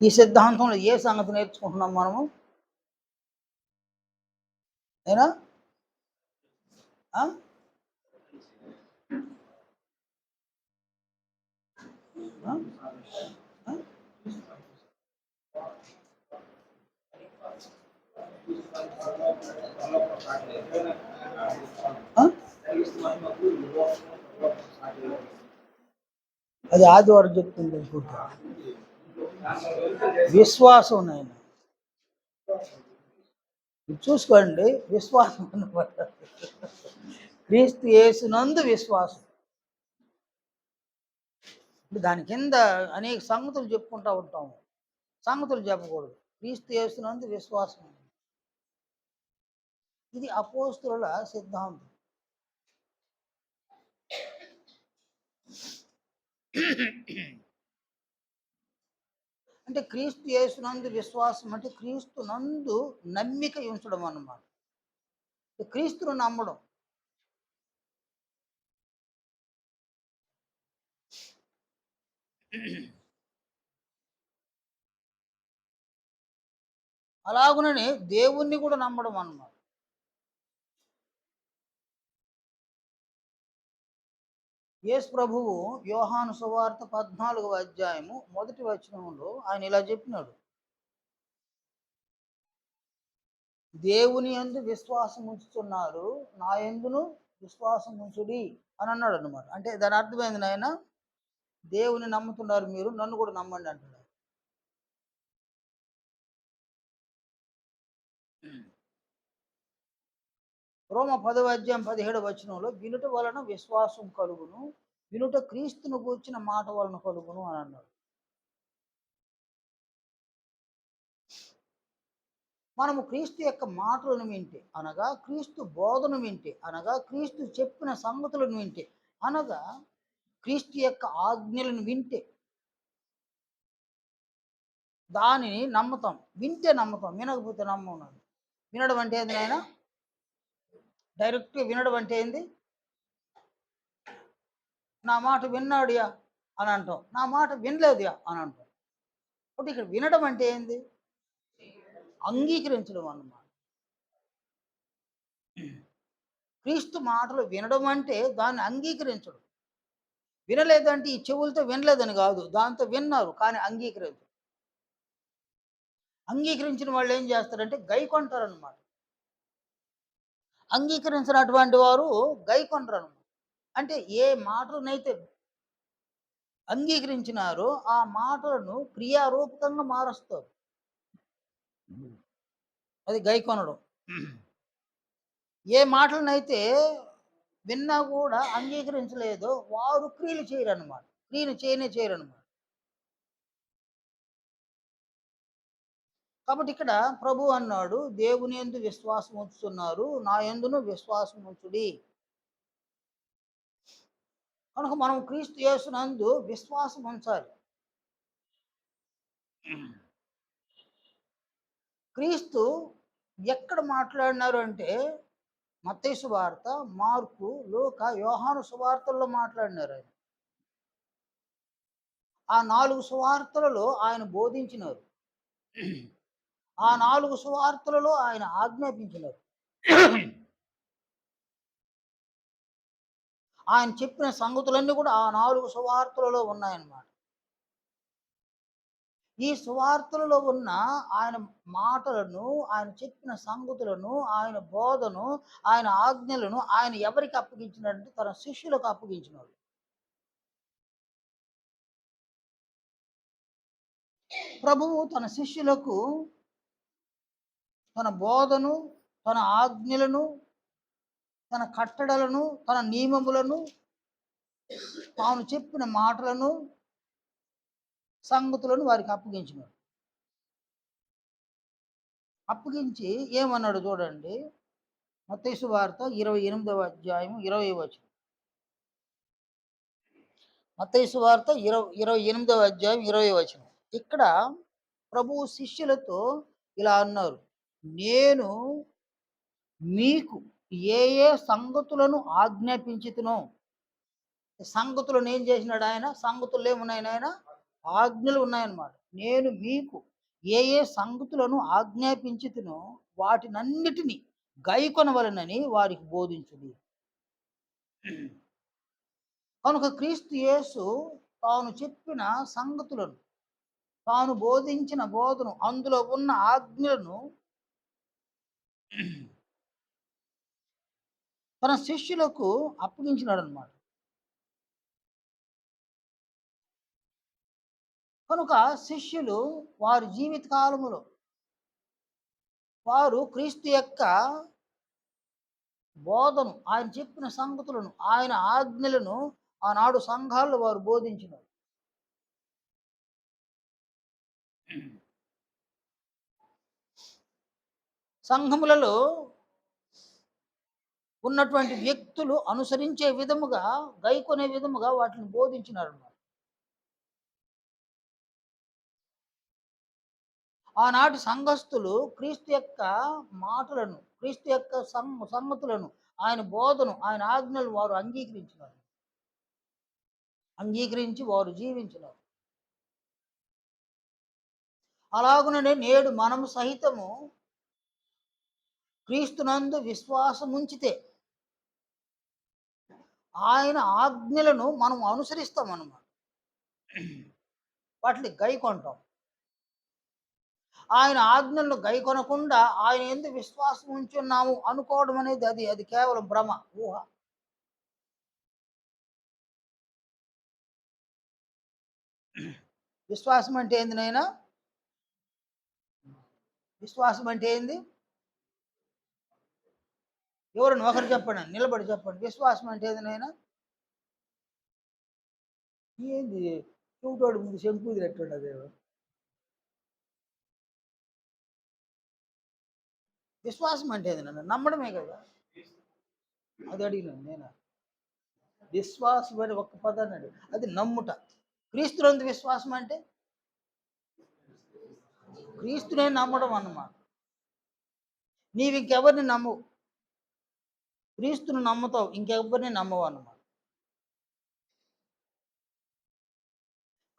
ఈ సిద్ధాంతంలో ఏ సంగతి నేర్చుకుంటున్నాం మనము? ఏనా? అది ఆదివారం చెప్తుంది పూర్తిగా. విశ్వాసం నాయన చూసుకోండి, విశ్వాసం అన్నమాట. క్రీస్తు యేసునందు విశ్వాసం. దాని కింద అనేక సంగతులు చెప్పుకుంటూ ఉంటాము. సంగతులు చెప్పకూడదు. క్రీస్తు యేసునందు విశ్వాసం. ఇది అపోస్తుల సిద్ధాంతం. అంటే క్రీస్తు యేసునందు విశ్వాసం అంటే క్రీస్తు నందు నమ్మిక ఉంచడం అన్నమాట. క్రీస్తును నమ్మడం. అలాగుననే దేవుణ్ణి కూడా నమ్మడం అన్నమాట. యేసు ప్రభువు యోహాను సువార్త 14వ అధ్యాయము 1వ వచనంలో ఆయన ఇలా చెప్పినాడు, దేవుని యందు విశ్వాసం ఉంచుతున్నారు, నా యందును విశ్వాసం ఉంచుడి అని అన్నాడు అనమాట. అంటే దాని అర్థమైంది నాయన, దేవుని నమ్ముతున్నారు మీరు, నన్ను కూడా నమ్మండి అంటున్నారు. రోమ 10వ అధ్యాయం 17వ వచనంలో వినుట వలన విశ్వాసం కలుగును, వినుట క్రీస్తును గూర్చిన మాట వలన కలుగును అని అన్నాడు. మనము క్రీస్తు యొక్క మాటలను వింటే అనగా, క్రీస్తు బోధను వింటే అనగా, క్రీస్తు చెప్పిన సంగతులను వింటే అనగా, క్రీస్తు యొక్క ఆజ్ఞలను వింటే దానిని నమ్ముతాం. వింటే నమ్ముతాం, వినకపోతే నమ్మం. వినడం అంటే ఏంది నాయన? డైరెక్ట్గా వినడం అంటే ఏంది? నా మాట విన్నాడుయా అని అంటాం, నా మాట వినలేదుయా అని అంటాం. కాబట్టి ఇక్కడ వినడం అంటే ఏంది? అంగీకరించడం అన్నమాట. క్రీస్తు మాటలు వినడం అంటే దాన్ని అంగీకరించడం. వినలేదంటే ఈ చెవులతో వినలేదని కాదు, దాంతో విన్నారు కానీ అంగీకరించరు. అంగీకరించిన వాళ్ళు ఏం చేస్తారంటే గైకొంటారన్నమాట. అంగీకరించినటువంటి వారు గైకొంటారు అన్నమాట. అంటే ఏ మాటలనైతే అంగీకరించినారో ఆ మాటలను క్రియారూపకంగా మారుస్తారు. అది గైకొనడం. ఏ మాటలనైతే విన్నా కూడా అంగీకరించలేదో వారు క్రియలు చేయరన్నమాట. క్రియలు చేయరన్నమాట. కాబట్టి ఇక్కడ ప్రభు అన్నాడు, దేవుని యందు విశ్వాసం ఉంచుతున్నారు, నా యందును విశ్వాసం ఉంచుడి. కనుక మనం క్రీస్తు యేసునందు విశ్వాసం ఉంచాలి. క్రీస్తు ఎక్కడ మాట్లాడినారు అంటే మత్తయి సువార్త, మార్కు, లూకా, యోహాను సువార్తల్లో మాట్లాడినారు ఆయన. ఆ 4 సువార్తలలో ఆయన బోధించినారు. ఆ 4 సువార్తలలో ఆయన ఆజ్ఞాపించినారు. ఆయన చెప్పిన సంగతులన్నీ కూడా ఆ 4 సువార్తలలో ఉన్నాయన్నమాట. ఈ సువార్తలలో ఉన్న ఆయన మాటలను, ఆయన చెప్పిన సంగతులను, ఆయన బోధను, ఆయన ఆజ్ఞలను ఆయన ఎవరికి అప్పగించినాడంటే తన శిష్యులకు అప్పగించినాడు. ప్రభువు తన శిష్యులకు తన బోధను, తన ఆజ్ఞలను, తన కట్టడలను, తన నియమములను, తాను చెప్పిన మాటలను, సంగతులను వారికి అప్పగించినాడు. అప్పగించి ఏమన్నాడు చూడండి, మత్తయి సువార్త 28వ అధ్యాయం 20వ వచనం. మత్తయి సువార్త 28వ అధ్యాయం 20వ వచనం. ఇక్కడ ప్రభువు శిష్యులతో ఇలా అన్నారు, నేను మీకు ఏ ఏ సంగతులను ఆజ్ఞాపించుతునో. సంగతులను ఏం చేసినాడు ఆయన? సంగతులు ఏమున్నాయి ఆయన? ఆజ్ఞలు ఉన్నాయన్నమాట. నేను మీకు ఏ ఏ సంగతులను ఆజ్ఞాపించితినో వాటినన్నిటిని గైకొనవలెనని వారికి బోధించుడి. కనుక క్రీస్తు యేసు తాను చెప్పిన సంగతులను, తాను బోధించిన బోధను, అందులో ఉన్న ఆజ్ఞలను తన శిష్యులకు అప్పగించినాడన్నమాట. కనుక శిష్యులు వారి జీవిత కాలములో వారు క్రీస్తు యొక్క బోధను, ఆయన చెప్పిన సంగతులను, ఆయన ఆజ్ఞలను ఆనాడు సంఘాల్లో వారు బోధించినారు. సంఘములలో ఉన్నటువంటి వ్యక్తులు అనుసరించే విధముగా, గైకొనే విధముగా వాటిని బోధించినారన్నమాట. ఆనాటి సంఘస్థులు క్రీస్తు యొక్క మాటలను, క్రీస్తు యొక్క సంగతులను, ఆయన బోధను, ఆయన ఆజ్ఞలు వారు అంగీకరించినారు. అంగీకరించి వారు జీవించినారు. అలాగుననే నేడు మనము సహితము క్రీస్తునందు విశ్వాసముంచితే ఆయన ఆజ్ఞలను మనం అనుసరిస్తాం అన్నమాట. వాటిని గైకొంటాం. ఆయన ఆజ్ఞలను గైకొనకుండా ఆయన యందు విశ్వాసం ఉంచున్నాము అనుకోవడం అనేది అది కేవలం భ్రమ, ఊహ. విశ్వాసం అంటే ఏంది నాయనా? విశ్వాసం అంటే ఏంది? ఎవరన్నా ఒకరు చెప్పండి, నిలబడి చెప్పండి. విశ్వాసం అంటే ఏంది నాయనా? ఏంది చెవిటోడు ముందు శంకుది ఎట్టుండదు. విశ్వాసం అంటే ఏంది నాన్న? నమ్మడమే కదా. అది అడిగినాను నేను. విశ్వాసం అని ఒక్క పదాన్ని అడిగి, అది నమ్ముట. క్రీస్తునందు విశ్వాసం అంటే క్రీస్తునే నమ్మడం అన్నమాట. నీవు ఇంకెవరిని నమ్మవు, క్రీస్తును నమ్ముతావు, ఇంకెవరిని నమ్మవు అన్నమాట.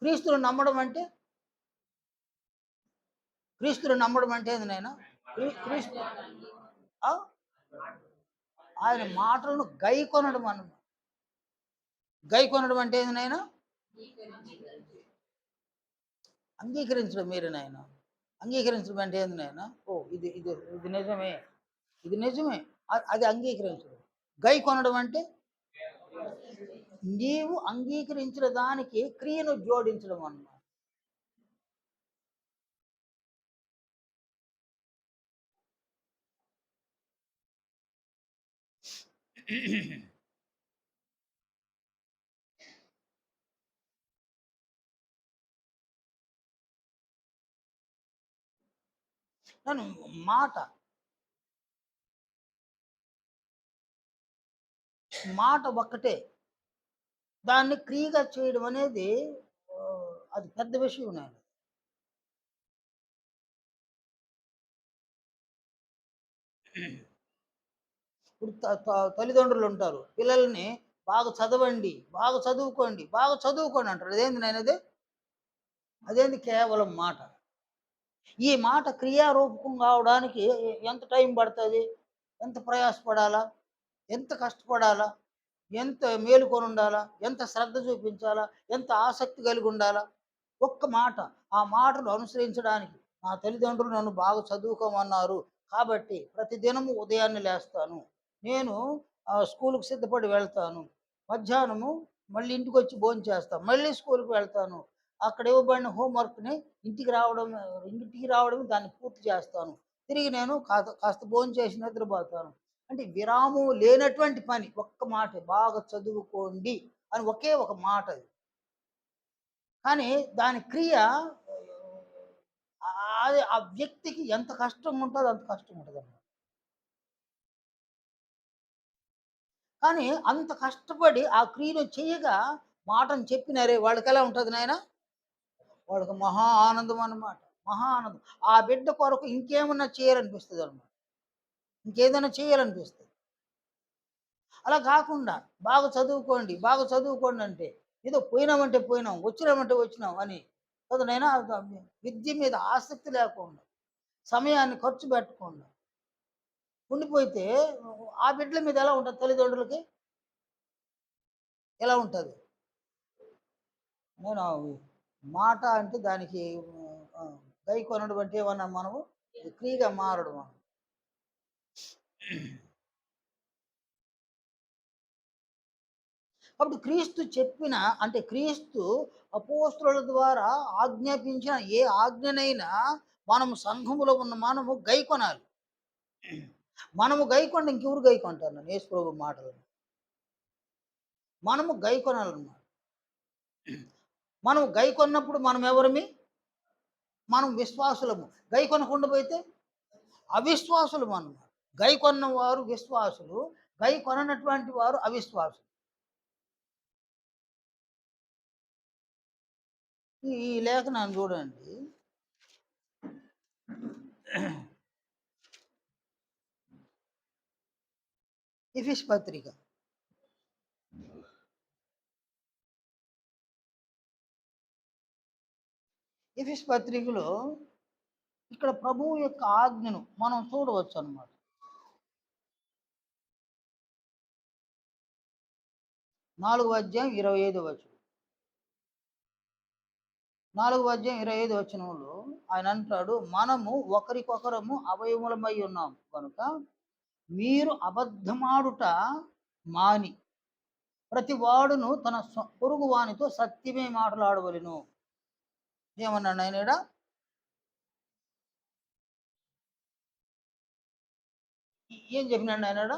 క్రీస్తును నమ్మడం అంటే, క్రీస్తును నమ్మడం అంటే ఏంది నాయన? క్రీస్తు ఆ? ఆయన మాటలను గైకొనడం అన్నమాట. గైకొనడం అంటే ఏంది నాయన? అంగీకరించడం. మీరు నాయన అంగీకరించడం అంటే ఏంది నాయన? ఓ ఇది ఇది ఇది నిజమే, ఇది నిజమే, అది అంగీకరించడం. గైకొనడం అంటే నీవు అంగీకరించిన దానికి క్రియను జోడించడం అన్నమాట. నన్ను మాట మాట ఒక్కటే, దాన్ని క్రియగా చేయడం అనేది అది పెద్ద విషయం నేను. ఇప్పుడు తల్లిదండ్రులు ఉంటారు, పిల్లల్ని బాగా చదవండి, బాగా చదువుకోండి, బాగా చదువుకోండి అంటారు. అదేంది నేను అది? అదేంది? కేవలం మాట. ఈ మాట క్రియారూపకం కావడానికి ఎంత టైం పడుతుంది? ఎంత ప్రయాసపడాలా? ఎంత కష్టపడాలా? ఎంత మేలుకొని ఉండాలా? ఎంత శ్రద్ధ చూపించాలా? ఎంత ఆసక్తి కలిగి ఉండాలా? ఒక్క మాట, ఆ మాటను అనుసరించడానికి నా తల్లిదండ్రులు నన్ను బాగా చదువుకోమన్నారు కాబట్టి ప్రతిదినము ఉదయాన్నే లేస్తాను. నేను స్కూలుకి సిద్ధపడి వెళ్తాను. మధ్యాహ్నము మళ్ళీ ఇంటికొచ్చి భోంచేస్తాను. మళ్ళీ స్కూలుకి వెళ్తాను. అక్కడ ఇవ్వబడిన హోంవర్క్‌ని ఇంటికి రావడం దాన్ని పూర్తి చేస్తాను. తిరిగి నేను కాస్త భోంచేసి నిద్రపోతాను. అంటే విరామం లేనటువంటి పని. ఒక్క మాటే, బాగా చదువుకోండి అని ఒకే ఒక మాట అది. కానీ దాని క్రియ అది ఆ వ్యక్తికి ఎంత కష్టం ఉంటదో అంత కష్టం ఉంటదన్నమాట. కానీ అంత కష్టపడి ఆ క్రియను చేయగా మాటను చెప్పినారే వాళ్ళకెలా ఉంటది నాయన? వాళ్ళకి మహా ఆనందం అన్నమాట. మహా ఆనందం. ఆ బిడ్డ కొరకు ఇంకేమన్నా చేయాలనిపిస్తదన్నమాట. ఇంకేదైనా చేయాలనిపిస్తది. అలా కాకుండా బాగా చదువుకోండి, బాగా చదువుకోండి అంటే ఏదో పోయినామంటే పోయినాం, వచ్చినామంటే వచ్చినాం అని అతనైనా విద్య మీద ఆసక్తి లేకుండా, సమయాన్ని ఖర్చు పెట్టకుండా ఉండిపోతే ఆ బిడ్డల మీద ఎలా ఉంటుంది తల్లిదండ్రులకి? ఎలా ఉంటుంది? నేను మాట అంటే దానికి గైకొనడం అంటే ఏమన్నా మనము క్రియగా మారడం. కాబట్టి క్రీస్తు చెప్పిన అంటే క్రీస్తు అపోస్తలుల ద్వారా ఆజ్ఞాపించిన ఏ ఆజ్ఞనైనా మనము సంఘములో ఉన్న మనము గైకొనాలి. మనము గైకొండ ఇంకెవరు గైకొంటారు? నన్ను యేసు ప్రభు మాటలు మనము గైకొనాలన్నమాట. మనం గైకొన్నప్పుడు మనం ఎవరిమి? మనం విశ్వాసులము. గైకొనకుండా పోతే అవిశ్వాసులము అన్నమాట. గైకొన్న వారు విశ్వాసులు, గైకొననటువంటి వారు అవిశ్వాసులు. ఈ లేఖనాన్ని చూడండి. ఎఫెసు పత్రిక ఎఫెసు పత్రికలో ఇక్కడ ప్రభువు యొక్క ఆజ్ఞను మనం చూడవచ్చు అన్నమాట. 4వ అధ్యాయం 25వ వచనం. 4వ అధ్యాయం 25వ వచనంలో ఆయన అంటాడు, మనము ఒకరికొకరము అవయములమై ఉన్నాం కనుక మీరు అబద్ధమాడుట మాని ప్రతి వాడును తన పొరుగు వానితో సత్యమే మాట్లాడవలెను. ఏమన్నాడు ఆయన ఈడ? ఏం చెప్పినాడు ఆయన ఈడ?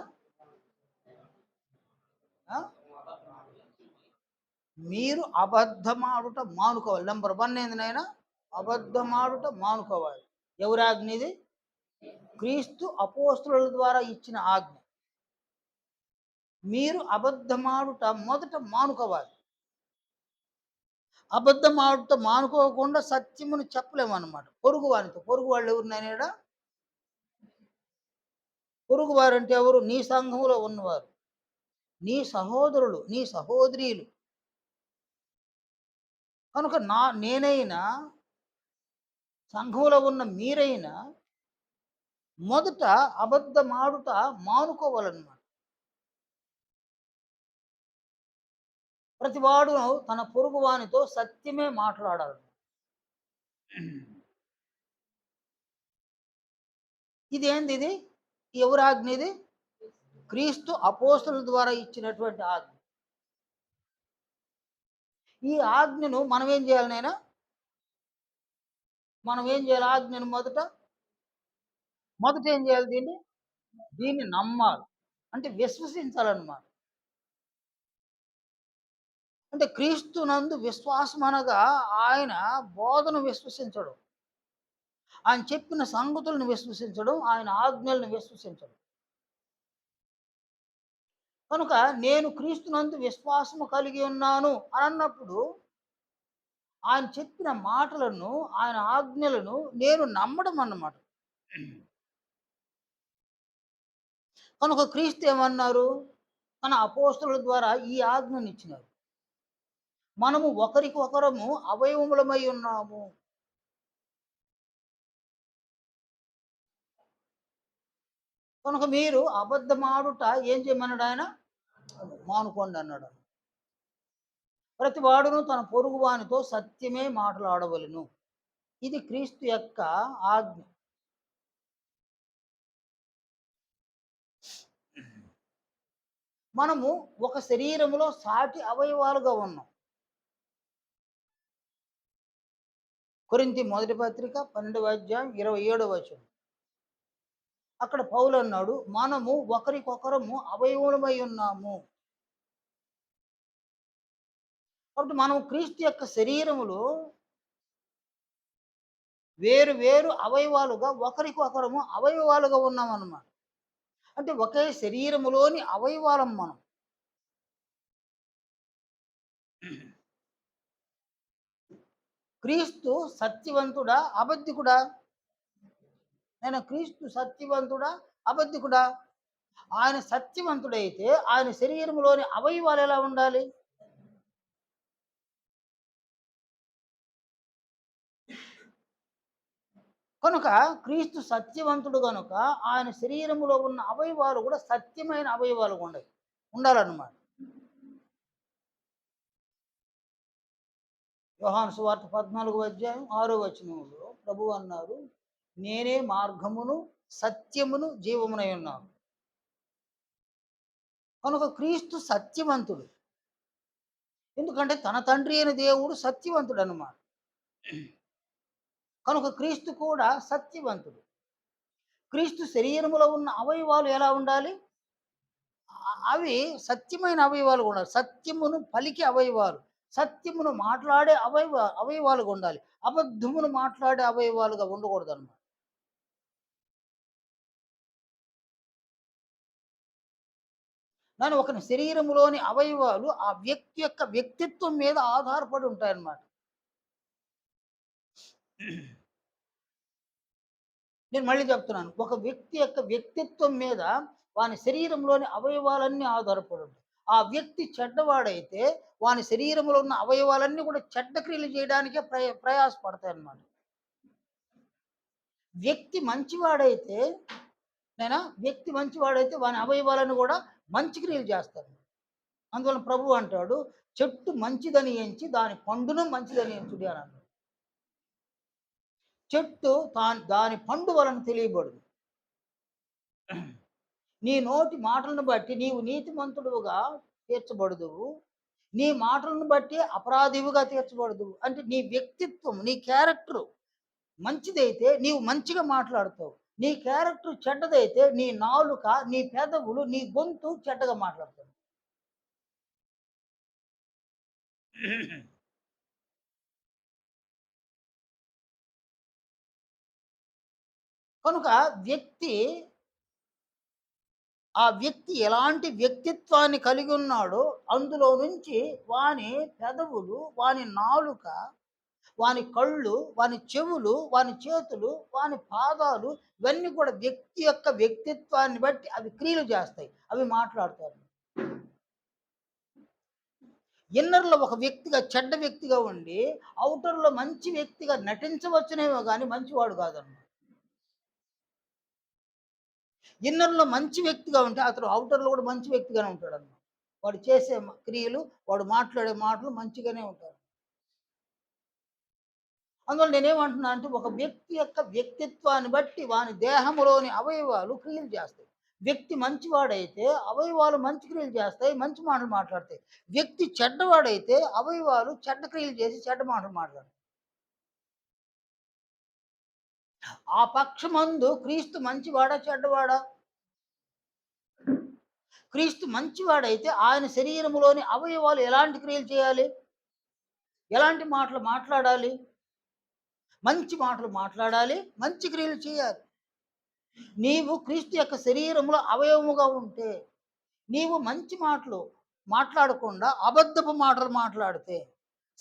మీరు అబద్ధమాడుట మానుకోవాలి. నెంబర్ 1 ఏంది నాయన? అబద్ధమాడుట మానుకోవాలి. ఎవరి ఆజ్ఞ ఇది? క్రీస్తు అపోస్తలుల ద్వారా ఇచ్చిన ఆజ్ఞ. మీరు అబద్ధమాడుట మొదట మానుకోవాలి. అబద్ధమాడుట మానుకోకుండా సత్యమును చెప్పలేమన్నమాట. పొరుగు వానితో. పొరుగు వాళ్ళు ఎవరు నాయన? పొరుగు వారంటే ఎవరు? నీ సంఘంలో ఉన్నవారు, నీ సహోదరులు, నీ సహోదరీలు. కనుక నేనైనా సంఘంలో ఉన్న మీరైనా మొదట అబద్ధమాడుట మానుకోవాలన్నమాట. ప్రతివాడు తన పొరుగు వానితో సత్యమే మాట్లాడాలి. ఇదేంది ఇది? ఎవరి ఆజ్ఞ ఇది? క్రీస్తు అపోస్తలుల ద్వారా ఇచ్చినటువంటి ఆజ్ఞ. ఈ ఆజ్ఞను మనం ఏం చేయాలి నాయనా? మనం ఏం చేయాలి? ఆజ్ఞను మొదట ఏం చేయాలి? దీన్ని నమ్మాలి. అంటే విశ్వసించాలన్నమాట. అంటే క్రీస్తునందు విశ్వాసం అనగా ఆయన బోధను విశ్వసించడం, ఆయన చెప్పిన సంగతులను విశ్వసించడం, ఆయన ఆజ్ఞలను విశ్వసించడం. కనుక నేను క్రీస్తునందు విశ్వాసము కలిగి ఉన్నాను అని అన్నప్పుడు ఆయన చెప్పిన మాటలను, ఆయన ఆజ్ఞలను నేను నమ్మడం అన్నమాట. కనుక క్రీస్తు ఏమన్నారు? తన అపోస్తలుల ద్వారా ఈ ఆజ్ఞను ఇచ్చినారు. మనము ఒకరికొకరము అవయవములమై ఉన్నాము. కనుక మీరు అబద్ధమాడుట ఏం చేయమన్నాడు ఆయన? మానుకోండి అన్నాడు. ప్రతి వాడును తన పొరుగు వానితో సత్యమే మాట్లాడవలెను. ఇది క్రీస్తు యొక్క ఆజ్ఞ. మనము ఒక శరీరములో సాటి అవయవాలుగా ఉన్నాం. కొరింథీ మొదటి పత్రిక 12వ అధ్యాయం 27వ వచనం. అక్కడ పౌలు అన్నాడు, మనము ఒకరికొకరము అవయవములమై ఉన్నాము. కాబట్టి మనం క్రీస్తు యొక్క శరీరములో వేరు వేరు అవయవాలుగా ఒకరికొకరము అవయవాలుగా ఉన్నామన్నమాట. అంటే ఒకే శరీరములోని అవయవాలం మనం. క్రీస్తు సత్యవంతుడా అబద్ధికుడా? నేను క్రీస్తు సత్యవంతుడా అబద్ధికుడా? ఆయన సత్యవంతుడైతే ఆయన శరీరంలోని అవయవాలు ఎలా ఉండాలి? కనుక క్రీస్తు సత్యవంతుడు గనుక ఆయన శరీరములో ఉన్న అవయవాలు కూడా సత్యమైన అవయవాలు ఉండాలన్నమాట. యోహాను సువార్త 14వ అధ్యాయం 6వ వచనంలో ప్రభువు అన్నారు, నేనే మార్గమును, సత్యమును, జీవమునై ఉన్నాను. కనుక క్రీస్తు సత్యవంతుడు. ఎందుకంటే తన తండ్రి అయిన దేవుడు సత్యవంతుడు అన్నమాట. కనుక క్రీస్తు కూడా సత్యవంతుడు. క్రీస్తు శరీరములో ఉన్న అవయవాలు ఎలా ఉండాలి? అవి సత్యమైన అవయవాలుగా ఉండాలి. సత్యమును పలికే అవయవాలు, సత్యమును మాట్లాడే అవయవాలుగా ఉండాలి. అబద్ధమును మాట్లాడే అవయవాలుగా ఉండకూడదన్నమాట. ఒకని శరీరములోని అవయవాలు ఆ వ్యక్తి యొక్క వ్యక్తిత్వం మీద ఆధారపడి ఉంటాయన్నమాట. నేను మళ్ళీ చెప్తున్నాను. ఒక వ్యక్తి యొక్క వ్యక్తిత్వం మీద వాని శరీరంలోని అవయవాలన్నీ ఆధారపడి ఉంటాయి. ఆ వ్యక్తి చెడ్డవాడైతే వాని శరీరంలో ఉన్న అవయవాలన్నీ కూడా చెడ్డ క్రియలు చేయడానికే ప్రయాసపడతాయన్నమాట. వ్యక్తి మంచివాడైతే వ్యక్తి మంచివాడైతే వాని అవయవాలను కూడా మంచి క్రియలు చేస్తాడు. అందువల్ల ప్రభువు అంటాడు, చెట్టు మంచిదని ఎంచి దాని పండును మంచిదని ఎంచుడి అని అన్నాడు. చెట్టు దాని పండు వలన తెలియబడును. నీ నోటి మాటలను బట్టి నీవు నీతిమంతుడుగా తీర్చబడదువు, నీ మాటలను బట్టి అపరాధివుగా తీర్చబడదువు. అంటే నీ వ్యక్తిత్వం, నీ క్యారెక్టర్ మంచిదైతే నీవు మంచిగా మాట్లాడతావు. నీ క్యారెక్టర్ చెడ్డదైతే నీ నాలుక, నీ పెదవులు, నీ గొంతు చెడ్డగా మాట్లాడతావు. కనుక ఆ వ్యక్తి ఎలాంటి వ్యక్తిత్వాన్ని కలిగి ఉన్నాడో అందులో నుంచి వాని పెదవులు, వాని నాలుక, వాని కళ్ళు, వాని చెవులు, వాని చేతులు, వాని పాదాలు ఇవన్నీ కూడా వ్యక్తి యొక్క వ్యక్తిత్వాన్ని బట్టి అవి క్రియలు చేస్తాయి, అవి మాట్లాడతారు. ఇన్నర్లో ఒక వ్యక్తిగా చెడ్డ వ్యక్తిగా ఉండి అవుటర్లో మంచి వ్యక్తిగా నటించవచ్చునేమో కానీ మంచివాడు కాదన్న. ఇన్నర్లో మంచి వ్యక్తిగా ఉంటే అతను అవుటర్లో కూడా మంచి వ్యక్తిగానే ఉంటాడు అన్నమాట. వాడు చేసే క్రియలు, వాడు మాట్లాడే మాటలు మంచిగానే ఉంటారు. అందువల్ల నేనేమంటున్నా అంటే ఒక వ్యక్తి యొక్క వ్యక్తిత్వాన్ని బట్టి వాని దేహంలోని అవయవాలు క్రియలు చేస్తాయి. వ్యక్తి మంచివాడైతే అవయవాలు మంచి క్రియలు చేస్తాయి, మంచి మాటలు మాట్లాడతాయి. వ్యక్తి చెడ్డవాడైతే అవయవాలు చెడ్డ క్రియలు చేసి చెడ్డ మాటలు మాట్లాడతాయి. ఆ పక్షమందు క్రీస్తు మంచివాడా చెడ్డవాడా? క్రీస్తు మంచివాడైతే ఆయన శరీరములోని అవయవాలు ఎలాంటి క్రియలు చేయాలి? ఎలాంటి మాటలు మాట్లాడాలి? మంచి మాటలు మాట్లాడాలి, మంచి క్రియలు చేయాలి. నీవు క్రీస్తు యొక్క శరీరంలో అవయవముగా ఉంటే, నీవు మంచి మాటలు మాట్లాడకుండా అబద్ధపు మాటలు మాట్లాడితే,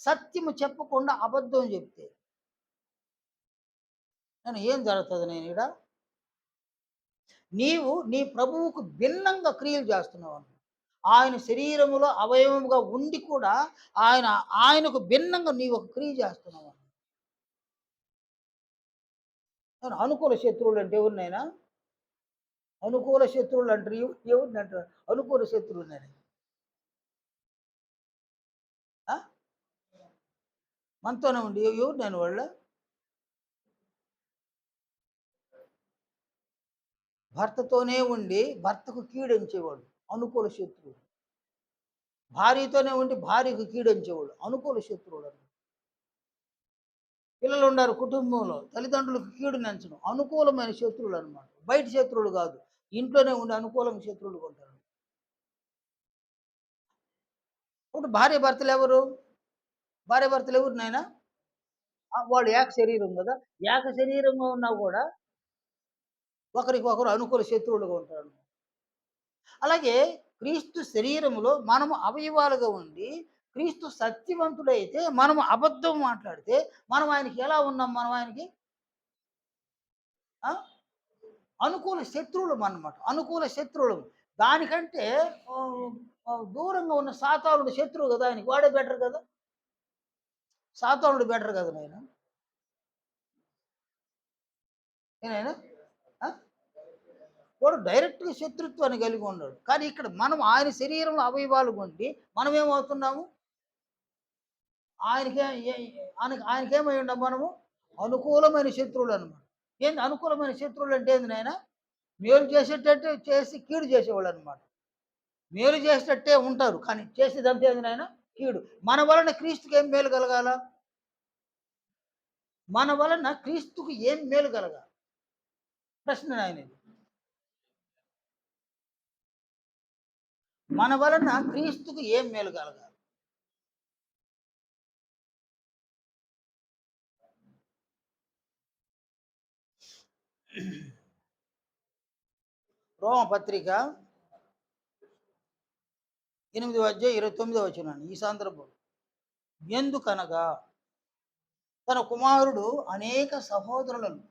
సత్యము చెప్పకుండా అబద్ధం చెప్తే ఏం జరుగుతుంది? ఈడ నీవు నీ ప్రభువుకు భిన్నంగా క్రియలు చేస్తున్నావు. ఆయన శరీరములో అవయవముగా ఉండి కూడా ఆయనకు భిన్నంగా నీవు ఒక క్రియ చేస్తున్నావు. అనుకూల శత్రువులు అంటే ఎవరినైనా అనుకూల శత్రువులు అంటారు. ఎవరిని అంటారు అనుకూల శత్రువులని? మనతోనే ఉండి ఎవరు నేను వాళ్ళ భర్తతోనే ఉండి భర్తకు కీడించేవాడు అనుకూల శత్రువుడు. భార్యతోనే ఉండి భార్యకు కీడించేవాడు అనుకూల శత్రువుడు. పిల్లలు ఉన్నారు కుటుంబంలో, తల్లిదండ్రులకు కీడు నెంచడం అనుకూలమైన శత్రువులు అనమాట. బయట శత్రువులు కాదు, ఇంట్లోనే ఉండి అనుకూలమైన శత్రువులు ఉంటారు. ఇప్పుడు భార్య భర్తలు ఎవరు నాయనా? వాళ్ళు ఏక శరీరం కదా. ఏక శరీరంగా ఉన్నా కూడా ఒకరికొకరు అనుకూల శత్రువులుగా ఉంటారు. అలాగే క్రీస్తు శరీరములో మనము అవయవాలుగా ఉండి క్రీస్తు సత్యవంతుడైతే మనము అబద్ధం మాట్లాడితే మనం ఆయనకి ఎలా ఉన్నాం? మనం ఆయనకి అనుకూల శత్రువులు అన్నమాట. అనుకూల శత్రువులు. దానికంటే దూరంగా ఉన్న సాతానుడు శత్రువు కదా ఆయనకి. వాడే బెటర్ కదా. సాతానుడు బెటర్ కదా నాయన. ఏనాయనా వాడు డైరెక్ట్గా శత్రుత్వాన్ని కలిగి ఉన్నాడు. కానీ ఇక్కడ మనం ఆయన శరీరంలో అవయవాలు కొండి మనం ఏమవుతున్నాము, ఆయనకే ఆయనకేమై ఉన్నాం మనము అనుకూలమైన శత్రువులు అనమాట. ఏంది అనుకూలమైన శత్రువులు అంటే ఏంది నాయన? మేలు చేసేటట్టే చేసి కీడు చేసేవాళ్ళు అనమాట. మేలు చేసేటట్టే ఉంటారు కానీ చేసేదంతా ఏంది నాయన? కీడు. మన వలన క్రీస్తుకి ఏం మేలు కలగాల? మన వలన క్రీస్తుకు ఏం మేలు కలగాలి? ప్రశ్న నాయన ఇది. మన వలన క్రీస్తుకు ఏం మేలు కలగాలి? రోమపత్రిక 8 అధ్యాయం 29 ఈ సందర్భం. ఎందుకనగా తన కుమారుడు అనేక సహోదరులను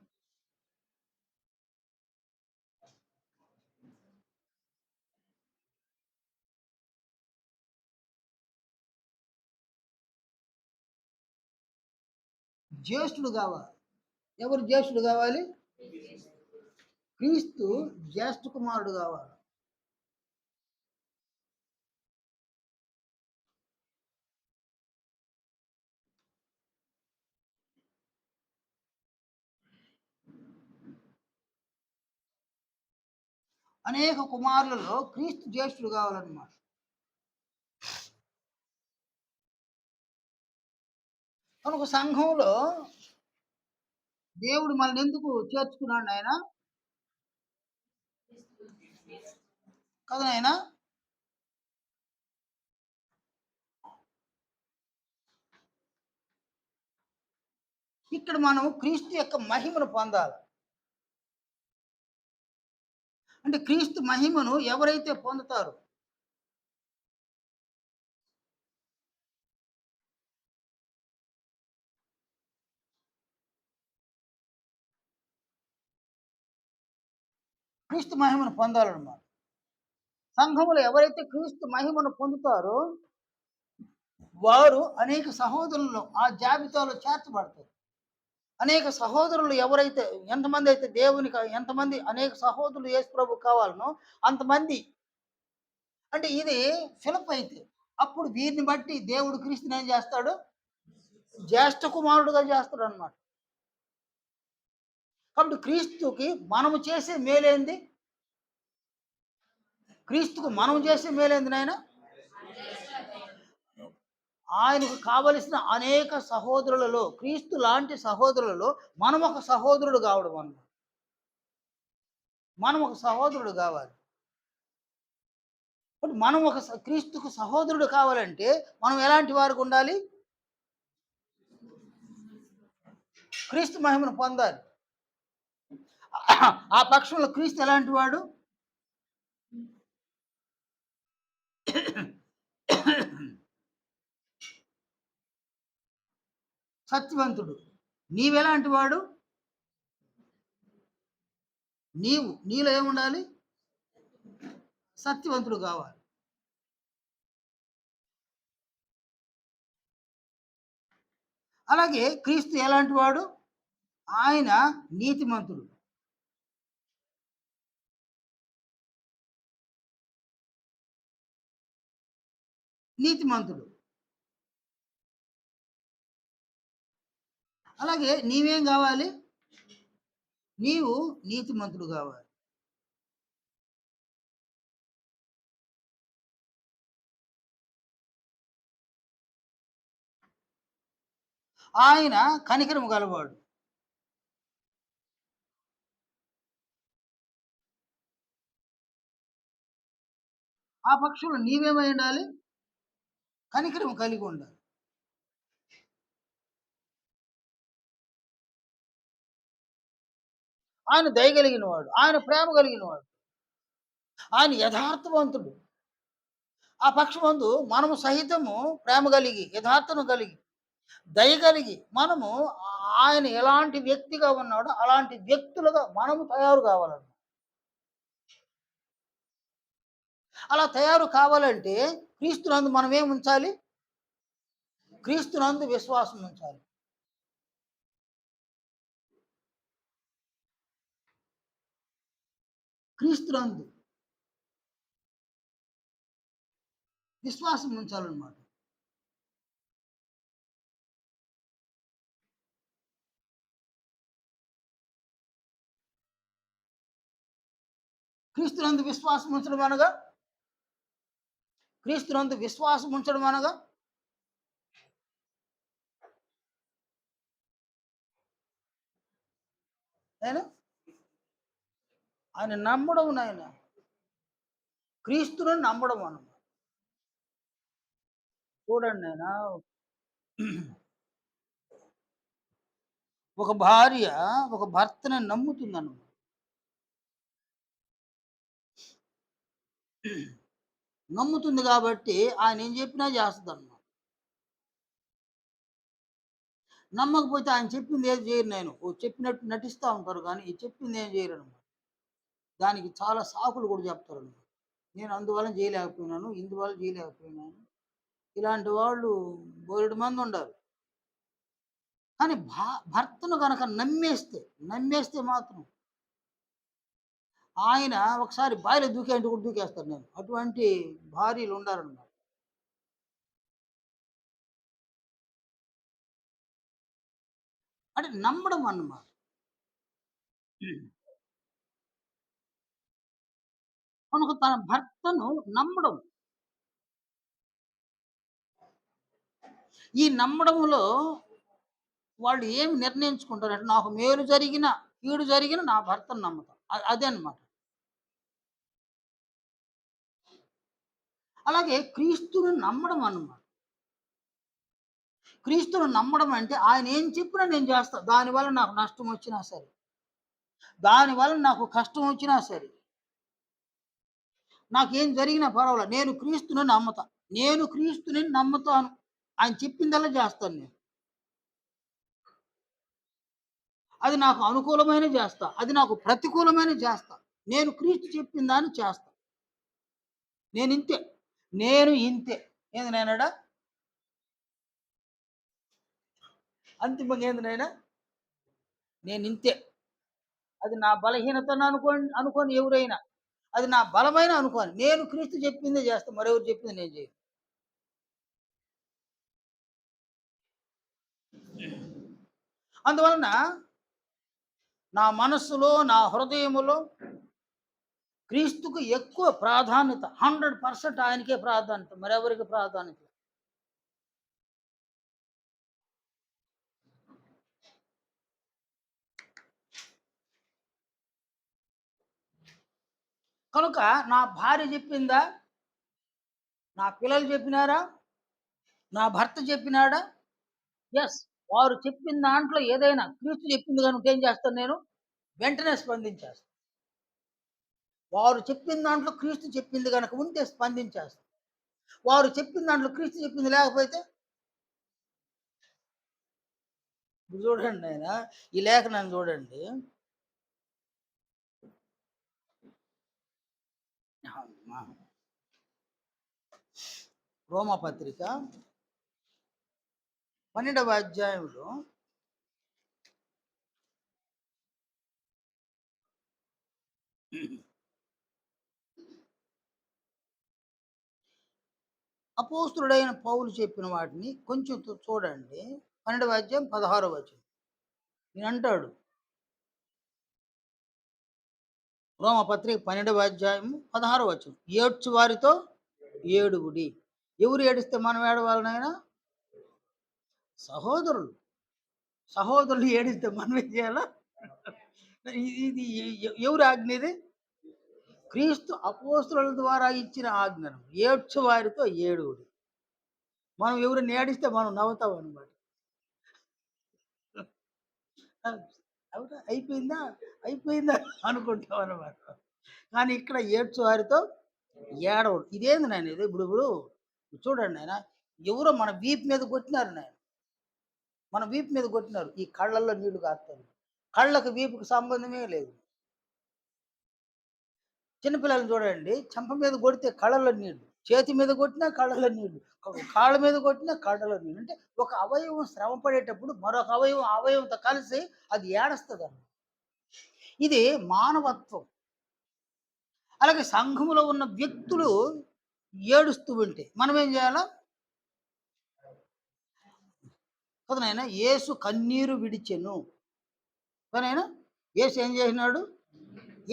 జ్యేష్ఠుడు కావాలి. ఎవరు జ్యేష్ఠుడు కావాలి? క్రీస్తు జ్యేష్ఠ కుమారుడు కావాలి. అనేక కుమారులలో క్రీస్తు జ్యేష్ఠుడు కావాలన్నమాట. కనుక సంఘంలో దేవుడు మనల్ని ఎందుకు చేర్చుకున్నాడు ఆయన కదా ఆయన? ఇక్కడ మనం క్రీస్తు యొక్క మహిమను పొందాలి. అంటే క్రీస్తు మహిమను ఎవరైతే పొందుతారో క్రీస్తు మహిమను పొందాలన్నమాట. సంఘములో ఎవరైతే క్రీస్తు మహిమను పొందుతారో వారు అనేక సహోదరులు ఆ జాబితాలో చేర్చబడతారు. అనేక సహోదరులు ఎవరైతే ఎంతమంది అయితే దేవునికి ఎంతమంది అనేక సహోదరులు యేసు ప్రభు కావాలనో అంతమంది. అంటే ఇది ఫిలప్ అయితే అప్పుడు వీరిని బట్టి దేవుడు క్రీస్తుని ఏం చేస్తాడు? జ్యేష్ఠ కుమారుడుగా చేస్తాడు అనమాట. కాబట్టి క్రీస్తుకి మనము చేసే మేలేంది? క్రీస్తుకు మనం చేసే మేలేంది నాయన? ఆయనకు కావలసిన అనేక సహోదరులలో క్రీస్తు లాంటి సహోదరులలో మనం ఒక సహోదరుడు కావడం అన్నమాట. మనం ఒక సహోదరుడు కావాలి. మనం ఒక క్రీస్తుకు సహోదరుడు కావాలంటే మనం ఎలాంటి వారికి ఉండాలి? క్రీస్తు మహిమను పొందాలి. ఆ పక్షంలో క్రీస్తు ఎలాంటి వాడు? సత్యవంతుడు. నీవెలాంటి వాడు? నీలో ఏముండాలి? సత్యవంతుడు కావాలి. అలాగే క్రీస్తు ఎలాంటి వాడు? ఆయన నీతిమంతుడు. నీతిమంతుడు. అలాగే నీవేం కావాలి? నీవు నీతిమంతుడు కావాలి. ఆయన కనికరము గలవాడు. ఆ పక్షంలో నీవేమై ఉండాలి? కనికరం కలిగి ఉండాలి. ఆయన దయగలిగిన వాడు, ఆయన ప్రేమ కలిగిన వాడు, ఆయన యథార్థవంతుడు. ఆ పక్షమందు మనము సహితము ప్రేమ కలిగి యథార్థను కలిగి దయ కలిగి మనము ఆయన ఎలాంటి వ్యక్తిగా ఉన్నాడో అలాంటి వ్యక్తులుగా మనము తయారు కావాలన్నమాట. అలా తయారు కావాలంటే క్రీస్తునందు మనం ఏం ఉంచాలి? క్రీస్తునందు విశ్వాసం ఉంచాలి. క్రీస్తునందు విశ్వాసం ఉంచాలన్నమాట. క్రీస్తునందు విశ్వాసం ఉంచడం అనగా క్రీస్తునందు విశ్వాసం ఉంచడం అనగా నేను ఆయన నమ్మడం నాయన. క్రీస్తును నమ్మడం అన్నమాట. చూడండి నాయన, ఒక భార్య ఒక భర్తని నమ్ముతుందన్నమాట. నమ్ముతుంది కాబట్టి ఆయన ఏం చెప్పినా చేస్తదన్నమాట. నమ్మకపోతే ఆయన చెప్పింది ఏది చేయరు నేను. ఓ చెప్పినట్టు నటిస్తా ఉంటారు గానీ, ఈ చెప్పింది ఏం చేయరనమాట. దానికి చాలా సాకులు కూడా చెప్తారనమాట. నేను అందువల్ల చేయలేకపోయినాను, ఇందువల్ల చేయలేకపోయినాను. ఇలాంటి వాళ్ళు బోలెడు మందుండారు. కానీ భర్తను గనక నమ్మేస్తే మాత్రం ఆయన ఒకసారి బావిలో దూకేయంటే కూడా దూకేస్తాను నేను. అటువంటి భార్యలు ఉండాలనమాట. అంటే నమ్మడం అన్నమాట. కనుక తన భర్తను నమ్మడం. ఈ నమ్మడములో వాళ్ళు ఏమి నిర్ణయించుకుంటారంటే, నాకు మేలు జరిగినా, కీడు జరిగినా నా భర్తను నమ్ముతా. అదే అన్నమాట. అలాగే క్రీస్తుని నమ్మడం అన్నమాట. క్రీస్తుని నమ్మడం అంటే ఆయన ఏం చెప్పినా నేను చేస్తా. దానివల్ల నాకు నష్టం వచ్చినా సరే, దానివల్ల నాకు కష్టం వచ్చినా సరే, నాకేం జరిగినా పర్వాలా. నేను క్రీస్తుని నమ్ముతా. నేను క్రీస్తుని నమ్ముతాను. ఆయన చెప్పిందల్లా చేస్తాను నేను. అది నాకు అనుకూలమైన చేస్తా. అది నాకు ప్రతికూలమైన చేస్తా. నేను క్రీస్తు చెప్పిన దాన్ని చేస్తా. నేనింతే. నేను ఇంతే. ఏంది నాయనాడా? అంతిమంగా ఏంది నాయనా? నేనింతే. అది నా బలహీనతను అనుకోని ఎవరైనా. అది నా బలమైన అనుకోని. నేను క్రీస్తు చెప్పిందే చేస్తా. మరెవరు చెప్పింది నేను చేయను. అందువలన నా మనస్సులో, నా హృదయములో క్రీస్తుకు ఎక్కువ ప్రాధాన్యత. 100% ఆయనకే ప్రాధాన్యత. మరెవరికి ప్రాధాన్యత లేదు. కనుక నా భార్య చెప్పిందా? నా పిల్లలు చెప్పినారా? నా భర్త చెప్పినాడా? యెస్. వారు చెప్పిన దాంట్లో ఏదైనా క్రీస్తు చెప్పింది గనుక ఏం చేస్తాను నేను? వెంటనే స్పందించేస్తా. వారు చెప్పిన దాంట్లో క్రీస్తు చెప్పింది గనక ఉంటే స్పందించేస్తా. వారు చెప్పిన దాంట్లో క్రీస్తు చెప్పింది లేకపోతే ఇప్పుడు చూడండి నాయనా, ఈ లేఖనాన్ని చూడండి. అమ్మా! రోమాపత్రిక 12వ అధ్యాయంలో అపోస్తలుడైన పౌలు చెప్పిన వాటిని కొంచెం చూడండి. 12వ అధ్యాయం 16వ వచనం. ఈయనంటాడు, రోమపత్రిక 12వ అధ్యాయము 16వ వచనం. ఏడ్చు వారితో ఏడువుడి. ఎవరు ఏడిస్తే మనం ఏడవాలి నాయనా? సహోదరులు. సహోదరులు ఏడిస్తే మనం ఏం చేయాలా? ఇది ఎవరి ఆజ్ఞ ఇది? క్రీస్తు అపోస్తలుల ద్వారా ఇచ్చిన ఆజ్ఞను. ఏడ్చు వారితో ఏడువుడి. మనం ఎవరిని ఏడిస్తే మనం నవ్వుతాం అన్నమాట. అవునా? అయిపోయిందా? అయిపోయిందా? అనుకుంటాం అన్నమాట. కానీ ఇక్కడ ఏడ్చు వారితో ఏడవడు. ఇదేంది నాయన ఇది? ఇప్పుడు ఇప్పుడు చూడండి నాయన, ఎవరో మన వీపు మీద కొట్టినారు నాయన. మన వీపు మీద కొట్టినారు. ఈ కళ్ళల్లో నీళ్లు కారుతాయి. కళ్ళకి వీపుకి సంబంధమే లేదు. చిన్నపిల్లల్ని చూడండి, చెంప మీద కొడితే కళ్ళలో నీళ్లు. చేతి మీద కొట్టినా కళ్ళలో నీళ్లు. కాళ్ళ మీద కొట్టినా కళ్ళలో నీళ్లు. అంటే ఒక అవయవం శ్రమ పడేటప్పుడు మరొక అవయవం, ఆ అవయవంతో కలిసి అది ఏడుస్తదన్నమాట. ఇది మానవత్వం. అలాగే సంఘములో ఉన్న వ్యక్తులు ఏడుస్తూ ఉంటే మనం ఏం చేయాలా? కదా నాయన, యేసు కన్నీరు విడిచెను. కదా నాయన, యేసు ఏం చేసినాడు?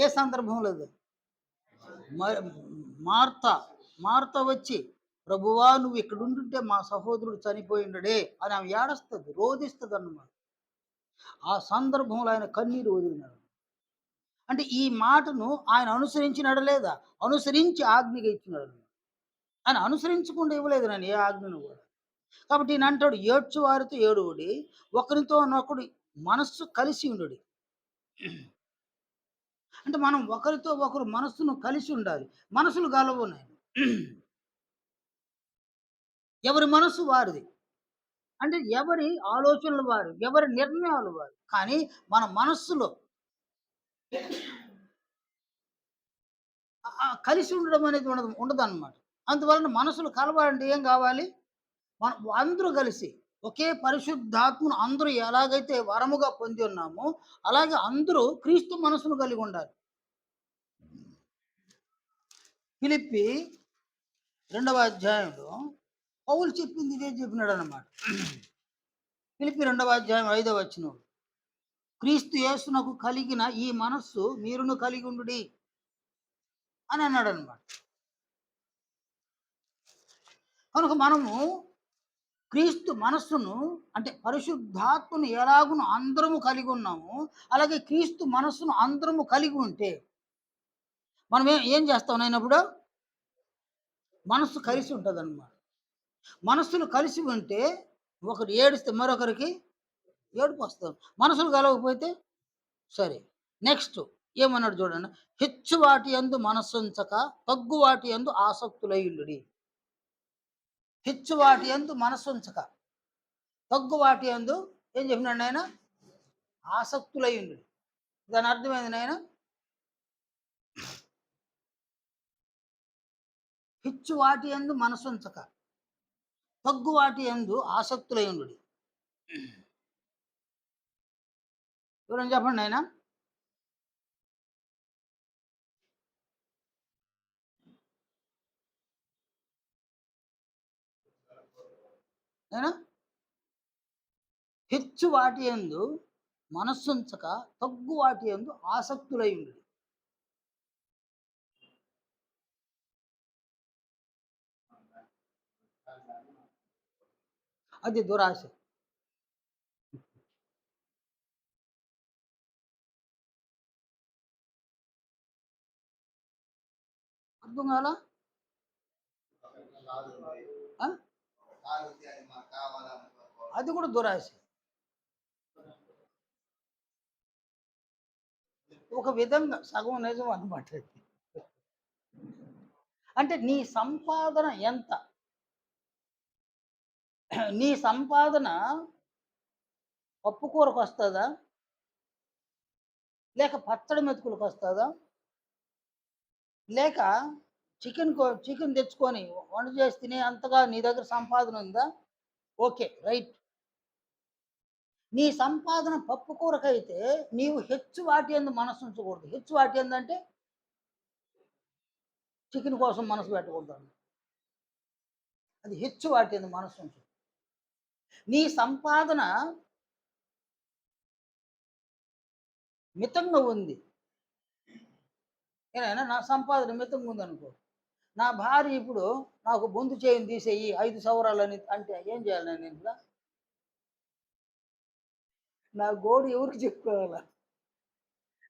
ఏ సందర్భంలో అది? మ- మార్త మార్త వచ్చి, ప్రభువా నువ్వు ఇక్కడ ఉండుంటే మా సహోదరుడు చనిపోయిండడే అని ఆమె ఏడుస్తుంది, రోధిస్తుంది అన్నమాట. ఆ సందర్భంలో ఆయన కన్నీరు వదిలినాడు. అంటే ఈ మాటను ఆయన అనుసరించినాడు లేదా? అనుసరించి ఆజ్ఞగా ఇచ్చినాడు. ఆయన అనుసరించకుండా ఇవ్వలేదు నేను ఏ ఆజ్ఞను కూడా. కాబట్టి ఈయన అంటాడు, ఏడ్చు వారితో ఏడువుడి, ఒకరితో ఒకడు మనస్సు కలిసి ఉండుడి. అంటే మనం ఒకరితో ఒకరు మనస్సును కలిసి ఉండాలి. మనసులు గలవున్నాయి. ఎవరి మనస్సు వారిది. అంటే ఎవరి ఆలోచనలు వారు, ఎవరి నిర్ణయాలు వారు. కానీ మన మనస్సులో కలిసి ఉండడం అనేది ఉండదన్నమాట. అందువలన మనసులు కలవాలంటే ఏం కావాలి? మనం అందరూ కలిసి ఒకే పరిశుద్ధాత్మను అందరూ ఎలాగైతే వరముగా పొంది ఉన్నామో, అలాగే అందరూ క్రీస్తు మనసును కలిగి ఉండాలి. ఫిలిప్పి 2వ అధ్యాయంలో పౌలు చెప్పింది ఇదే చెప్పినాడు అన్నమాట. ఫిలిప్పి 2వ అధ్యాయం 5వ వచనం, క్రీస్తు యేసునకు కలిగిన ఈ మనస్సు మీరును కలిగి ఉండుడి అని అన్నాడు అనమాట. కనుక మనము క్రీస్తు మనస్సును, అంటే పరిశుద్ధాత్మను ఎలాగును అందరము కలిగి ఉన్నాము, అలాగే క్రీస్తు మనస్సును అందరము కలిగి ఉంటే మనం ఏం చేస్తాం అయినప్పుడు? మనస్సు కలిసి ఉంటుంది అన్నమాట. మనస్సులు కలిసి ఉంటే ఒకరు ఏడిస్తే మరొకరికి ఏడుపు వస్తుంది. మనసులు కలవకపోతే సరే. నెక్స్ట్ ఏమన్నాడు చూడండి, హెచ్చు వాటి యందు మనస్సుంచక తగ్గు వాటి యందు ఆసక్తులయ్యుండుడి. హెచ్చు వాటి యందు మనస్సుంచక తగ్గు వాటి యందు ఏం చెప్పినాడు ఆయన? ఆసక్తులయ్యుండుడి. దాని అర్థమైంది నాయన. హెచ్చు వాటి యందు మనస్సుంచక తగ్గు వాటి యందు ఆసక్తులయ్యుండుడి. ఎవరైనా చెప్పండి నాయన. నేనా? హెచ్చు వాటి యందు మనస్సుంచక తగ్గు వాటి యందు ఆసక్తులయ్యుండుడి. అది దురాశ. అర్థం కాలా? ఆ? అది కూడా దురాశ. ఒక విధంగా సగం నిజం అనమాట. అంటే నీ సంపాదన ఎంత? నీ సంపాదన పప్పు కూరకు వస్తుందా, లేక పచ్చడి మెతుకులకు వస్తుందా, లేక చికెన్ తెచ్చుకొని వంట చేసి తినే అంతగా నీ దగ్గర సంపాదన ఉందా? Okay, right. నీ సంపాదన పప్పు కూరకైతే నీవు హెచ్చు వాటి యందు మనసు ఉంచకూడదు. హెచ్చు వాటి ఏందంటే చికెన్ కోసం మనసు పెట్టకూడదు. అది హెచ్చు వాటి యందు మనసు ఉంచు. నీ సంపాదన మితంగా ఉంది. ఏనాయనా, నా సంపాదన మితంగా ఉందనుకో, నా భార్య ఇప్పుడు నాకు బొందు చేయిని తీసేయి 5 సవరాలని అంటే ఏం చేయాలి నేను ఇంట్లో? నా గోడు ఎవరికి చెప్పుకోవాలా?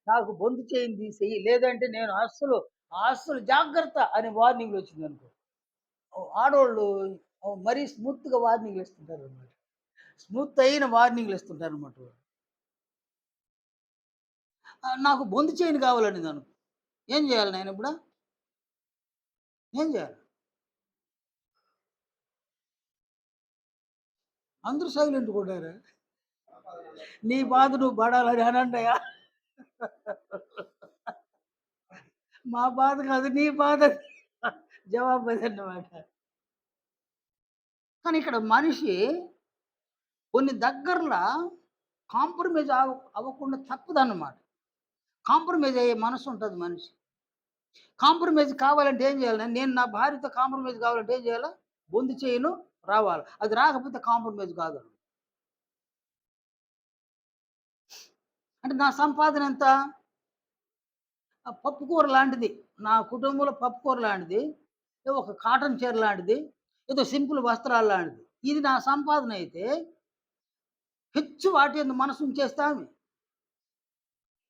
నాకు బొందు చేయిని తీసేయి, లేదంటే నేను అస్సలు జాగ్రత్త అని వార్నింగ్లు వచ్చిందనుకో. ఆడోళ్ళు మరీ స్మూత్‌గా వార్నింగ్లు ఇస్తుంటారనమాట. స్మూత్ అయిన వార్నింగ్లు ఇస్తుంటారనమాట వాళ్ళు. నాకు బొందు చైన్ కావాలనిందనుకో, ఏం చేయాలి నేనిప్పుడు? ఏం చేయాలి? అందరూ సైలెంట్‌గా ఉండారా? నీ బాధ నువ్వు పడాలని అనండయ్యా. మా బాధ కాదు, నీ బాధ జవాబు అదన్నమాట. కానీ ఇక్కడ మనిషి కొన్ని దగ్గరల కాంప్రమైజ్ అవ్వకుండా తప్పదన్నమాట. కాంప్రమైజ్ అయ్యే మనసు ఉంటది మనిషి. కాంప్రమైజ్ కావాలంటే ఏం చేయాలి? నేను నా భార్యతో కాంప్రమైజ్ కావాలంటే ఏం చేయాలా? బొందు చేయను రావాలి. అది రాకపోతే కాంప్రమైజ్ కాదు. అంటే నా సంపాదన ఎంత? పప్పుకూర లాంటిది. నా కుటుంబంలో పప్పుకూర లాంటిది. ఏదో ఒక కాటన్ చీర లాంటిది. ఏదో సింపుల్ వస్త్రాలు లాంటిది. ఇది నా సంపాదన అయితే హెచ్చు వాటి యందు మనసుంచేస్తే ఆమె.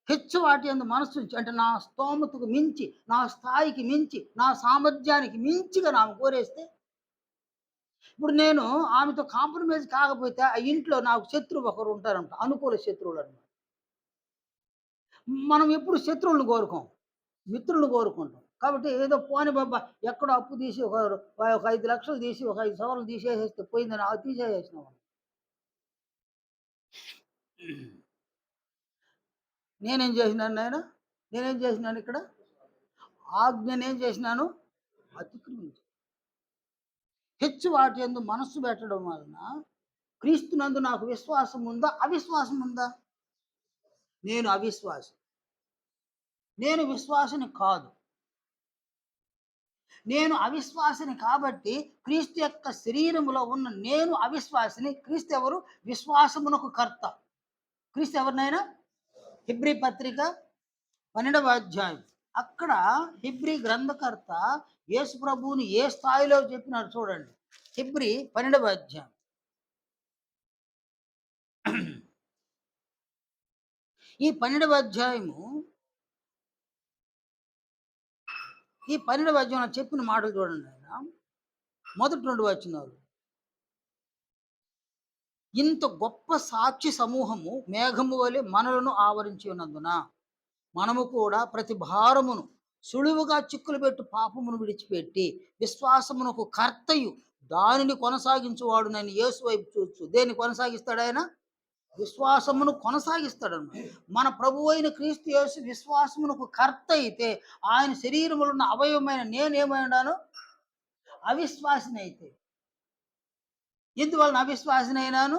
హెచ్చు వాటి యందు మనసుంచి అంటే నా స్తోమతకు మించి, నా స్థాయికి మించి, నా సామర్థ్యానికి మించిగా ఆమె కోరేస్తే, ఇప్పుడు నేను ఆమెతో కాంప్రమైజ్ కాకపోతే ఆ ఇంట్లో నాకు శత్రువు ఒకరు ఉంటారంట. అనుకూల శత్రువులనమాట. మనం ఎప్పుడు శత్రువులను కోరుకోం. మిత్రులను కోరుకుంటాం. కాబట్టి ఏదో పోనీ బబ్బా ఎక్కడో అప్పు తీసి ఒక 5,00,000 తీసి ఒక 5 సవర్లు తీసేసేస్తే పోయిందని అది తీసేసేసినాం. నేనేం చేసినాను నాయన? నేనేం చేసినాను ఇక్కడ? ఆజ్ఞనేం చేసినాను? అతిక్రమించాను. హెచ్చు వాటి యందు మనస్సు పెట్టడం వలన క్రీస్తునందు నాకు విశ్వాసం ఉందా? అవిశ్వాసం ఉందా? నేను అవిశ్వాసి. నేను విశ్వాసిని కాదు. నేను అవిశ్వాసిని కాబట్టి క్రీస్తు యొక్క శరీరములో ఉన్న నేను అవిశ్వాసిని. క్రీస్తు ఎవరు? విశ్వాసమునకు కర్త. క్రీస్తు ఎవరినైనా? హెబ్రీ పత్రిక 12వ అధ్యాయం. అక్కడ హెబ్రీ గ్రంథకర్త యేసు ప్రభువుని ఏ స్థాయిలో చెప్పినాడు చూడండి. హెబ్రీ 12వ అధ్యాయం. ఈ 12వ అధ్యాయము ఈ 12వ అధ్యాయంలో చెప్పిన మాటలు చూడండి ఆయన. మొదటి 2 వచనాలు. ఇంత గొప్ప సాక్షి సమూహము మేఘము వలె మనలను ఆవరించి ఉన్నందున మనము కూడా ప్రతి భారమును సులువుగా చిక్కులు పెట్టి పాపమును విడిచిపెట్టి విశ్వాసమునకు కర్తయు దానిని కొనసాగించువాడునని యేసు వైపు చూచు. దేన్ని కొనసాగిస్తాడు ఆయన? విశ్వాసమును కొనసాగిస్తాడన్నమాట. మన ప్రభు అయిన క్రీస్తు యేసు విశ్వాసమునకు కర్త అయితే ఆయన శరీరములో ఉన్న అవయవమైన నేనేమై ఉన్నాను? అవిశ్వాసిని అయితే. ఎందువలన అవిశ్వాసినైనాను?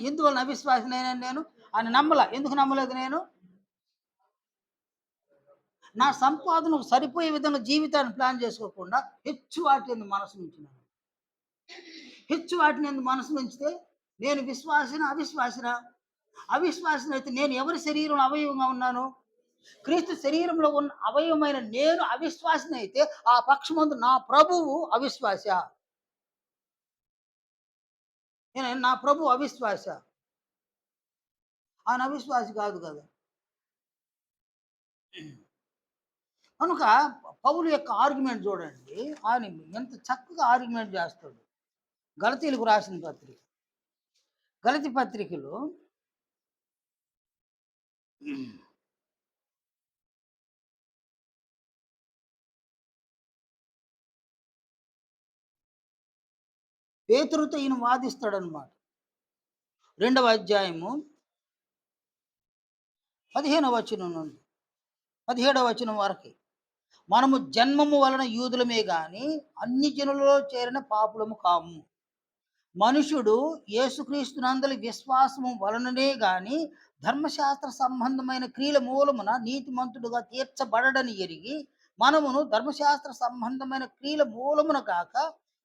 ఎందువలన అవిశ్వాసినైనాను నేను? ఆయన నమ్మల. ఎందుకు నమ్మలేదు నేను? నా సంపాదనకు సరిపోయే విధంగా జీవితాన్ని ప్లాన్ చేసుకోకుండా హెచ్చు వాటి యందు మనసు ఉంచినాను. హెచ్చు వాటిని యందు మనసు ఉంచితే నేను విశ్వాసినా? అవిశ్వాసినా? అవిశ్వాసిని అయితే నేను ఎవరి శరీరంలో అవయవంగా ఉన్నాను? క్రీస్తు శరీరంలో ఉన్న అవయవమైన నేను అవిశ్వాసిని అయితే ఆ పక్షమందు నా ప్రభువు అవిశ్వాస. నా ప్రభువు అవిశ్వాస. ఆయన అవిశ్వాసి కాదు కదా! కనుక పౌలు యొక్క ఆర్గ్యుమెంట్ చూడండి. ఆయన ఎంత చక్కగా ఆర్గ్యుమెంట్ చేస్తాడు. గలతీలకు రాసిన పత్రిక. గలతీ పత్రికలో పేతురుతో ఈయన వాదిస్తాడనమాట. 2వ అధ్యాయము 15వ వచనం నుండి 17వ వచనం వరకి. మనము జన్మము వలన యూదులమే గాని అన్ని జనులలో చేరిన పాపులము కాము. మనుషుడు యేసుక్రీస్తునందలి విశ్వాసము వలననే గాని ధర్మశాస్త్ర సంబంధమైన క్రియల మూలమున నీతిమంతుడుగా తీర్చబడడని ఎరిగి మనమును ధర్మశాస్త్ర సంబంధమైన క్రియల మూలమున కాక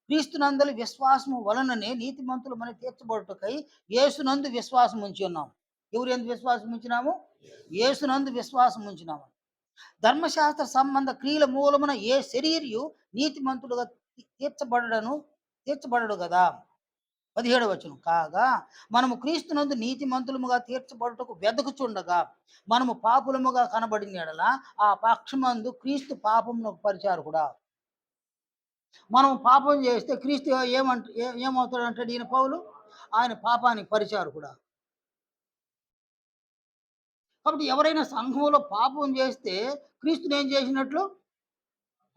క్రీస్తునందలి విశ్వాసము వలననే నీతిమంతులమని తీర్చబడుటకై యేసునందు విశ్వాసం ఉంచి ఉన్నాము. ఎవరు ఎందు విశ్వాసం ఉంచినాము? యేసునందు విశ్వాసం ఉంచినాము. ధర్మశాస్త్ర సంబంధ క్రియల మూలమున ఏ శరీరియు నీతిమంతుడుగా తీర్చబడడు కదా. 17వ వచనం. కాగా మనము క్రీస్తునందు నీతిమంతులముగా తీర్చబడుటకు వెదకుచుండగా మనము పాపులముగా కనబడిన యెడల ఆ పక్షమందు క్రీస్తు పాపమునకు పరిచారకుడా. మనం పాపం చేస్తే క్రీస్తు ఏమవుతాడంటాడు ఈయన పౌలు? ఆయన పాపానికి పరిచారకుడా. కాబట్టి ఎవరైనా సంఘంలో పాపం చేస్తే క్రీస్తుని ఏం చేసినట్లు?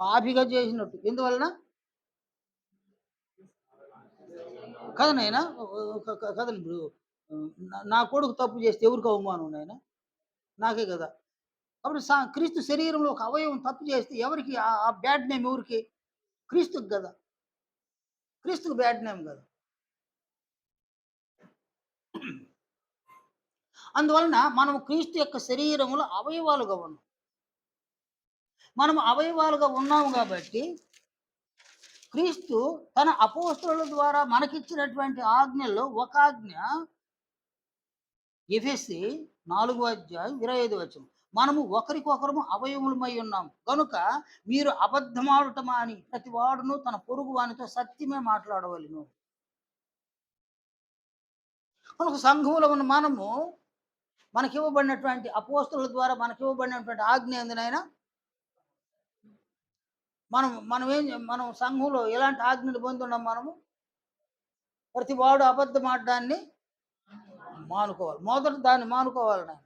పాపిగా చేసినట్టు. ఎందువలన? కదా నాయనా! కదండి ఇప్పుడు నా కొడుకు తప్పు చేస్తే ఎవరికి అవమానం నాయనా? నాకే కదా! కాబట్టి క్రీస్తు శరీరంలో ఒక అవయవం తప్పు చేస్తే ఎవరికి ఆ బ్యాడ్ నేమ్ ఎవరికి? క్రీస్తుకి గదా! క్రీస్తుకి బ్యాడ్ నేమ్ గదా! అందువలన మనం క్రీస్తు యొక్క శరీరములో అవయవాలుగా ఉన్నాం. మనం అవయవాలుగా ఉన్నాము కాబట్టి క్రీస్తు తన అపోస్తలుల ద్వారా మనకిచ్చినటువంటి ఆజ్ఞల్లో ఒక ఆజ్ఞ ఎఫెసీ 4:25 మనము ఒకరికొకరము అవయవములమై ఉన్నాము కనుక మీరు అబద్ధమాడుట మాని ప్రతి వాడును తన పొరుగు వానితో సత్యమే మాట్లాడవలెను. కనుక సంఘములో ఉన్న మనము మనకివ్వబడినటువంటి అపోస్తలుల ద్వారా మనకివ్వబడినటువంటి ఆజ్ఞ ఏంది నాయన? మనం సంఘంలో ఎలాంటి ఆజ్ఞలు పొందున్నాం మనము? ప్రతి వాడు అబద్ధమాడడాన్ని మానుకోవాలి. మొదట దాన్ని మానుకోవాలి నాయన.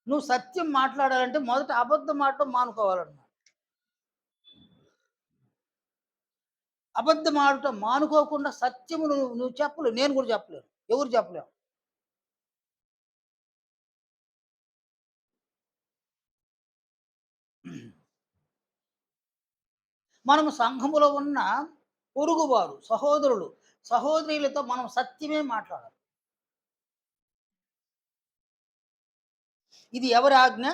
నువ్వు సత్యం మాట్లాడాలంటే మొదట అబద్ధం ఆడటం మానుకోవాలన్నమాట. అబద్ధం ఆడటం మానుకోకుండా సత్యము నువ్వు చెప్పలేవు. నేను కూడా చెప్పలేను. ఎవరు చెప్పలేము. మనము సంఘములో ఉన్న పొరుగువారు, సహోదరులు, సహోదరీలతో మనం సత్యమే మాట్లాడాలి. ఇది ఎవరి ఆజ్ఞ?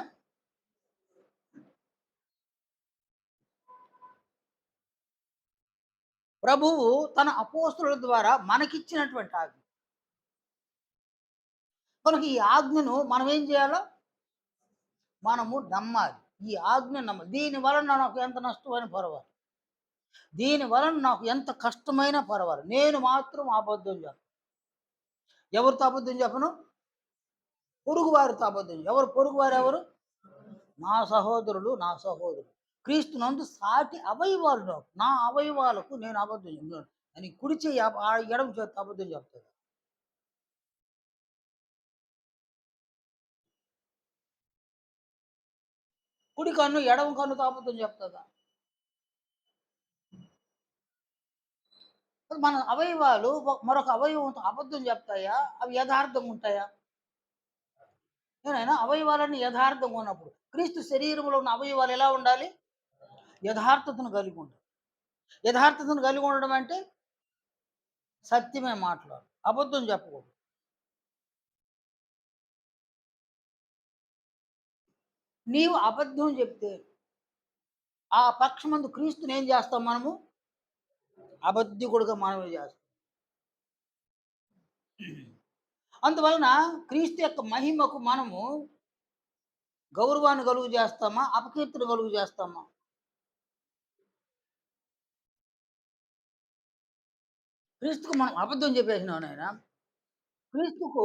ప్రభువు తన అపోస్తలుల ద్వారా మనకిచ్చినటువంటి ఆజ్ఞ. కనుక ఈ ఆజ్ఞను మనం ఏం చేయాలో మనము నమ్మాలి. ఈ ఆజ్ఞ నమ్మాలి. దీని వలన నాకు ఎంత నష్టమైన పర్వాలేదు. దీని వలన నాకు ఎంత కష్టమైనా పర్వాలేదు. నేను మాత్రం అబద్ధం చెప్పను. ఎవరితో అబద్ధం చెప్పను? పొరుగువారితో అబద్ధం. ఎవరు పొరుగువారు ఎవరు? నా సహోదరులు, నా సహోదరులు. క్రీస్తునందు సాటి అవయవాలు నాకు. నా అవయవాలకు నేను అబద్ధం చెప్పను. అని కుడి చెయ్యి ఎడమ చేత్తో అబద్ధం చెప్తాడు. కుడి కన్ను ఎడమ కన్నుతో అబద్ధం చెప్తదా? మన అవయవాలు మరొక అవయవంతో అబద్ధం చెప్తాయా? అవి యథార్థంగా ఉంటాయా? ఏనైనా అవయవాలన్నీ యథార్థంగా ఉన్నప్పుడు క్రీస్తు శరీరంలో ఉన్న అవయవాలు ఎలా ఉండాలి? యథార్థతను కలిగి ఉండాలి. యథార్థతను కలిగి ఉండడం అంటే సత్యమే మాట్లాడు. అబద్ధం చెప్పకూడదు. నీవు అబద్ధం చెప్తే ఆ పక్షమందు క్రీస్తుని ఏం చేస్తాం మనము? అబద్ధికుడుగా మనమే చేస్తాం. అందువలన క్రీస్తు యొక్క మహిమకు మనము గౌరవాన్ని కలుగు చేస్తామా? అపకీర్తిని కలుగు చేస్తామా? క్రీస్తుకు మనం అబద్ధం చెప్పేసినాం నాయన. క్రీస్తుకు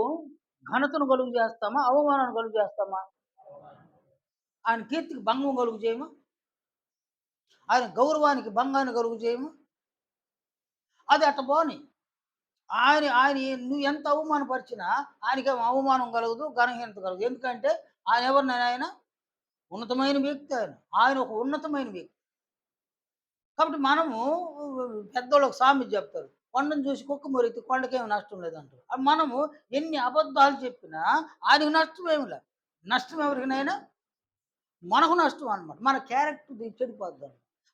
ఘనతను కలుగు చేస్తామా? అవమానాన్ని కలుగు చేస్తామా? ఆయన కీర్తికి భంగం కలుగు చేయమా? ఆయన గౌరవానికి భంగాన్ని కలుగు చేయమా? అది అట్ట పోని. ఆయన ఆయన నువ్వు ఎంత అవమానపరిచినా ఆయనకేమో అవమానం కలగదు, ఘనహీనత కలగదు. ఎందుకంటే ఆయన ఎవరినైనా ఆయన ఉన్నతమైన వ్యక్తి ఆయన. ఆయన ఒక ఉన్నతమైన వ్యక్తి. కాబట్టి మనము పెద్దోళ్ళు ఒక సామెత చెప్తారు. కొండను చూసి కుక్క మొరిగితే కొండకేమి నష్టం లేదంటారు. మనము ఎన్ని అబద్ధాలు చెప్పినా ఆయనకి నష్టం ఏమి లేదు. నష్టం ఎవరికైనా మనకు నష్టం అనమాట. మన క్యారెక్టర్ చెడిపోద్ది.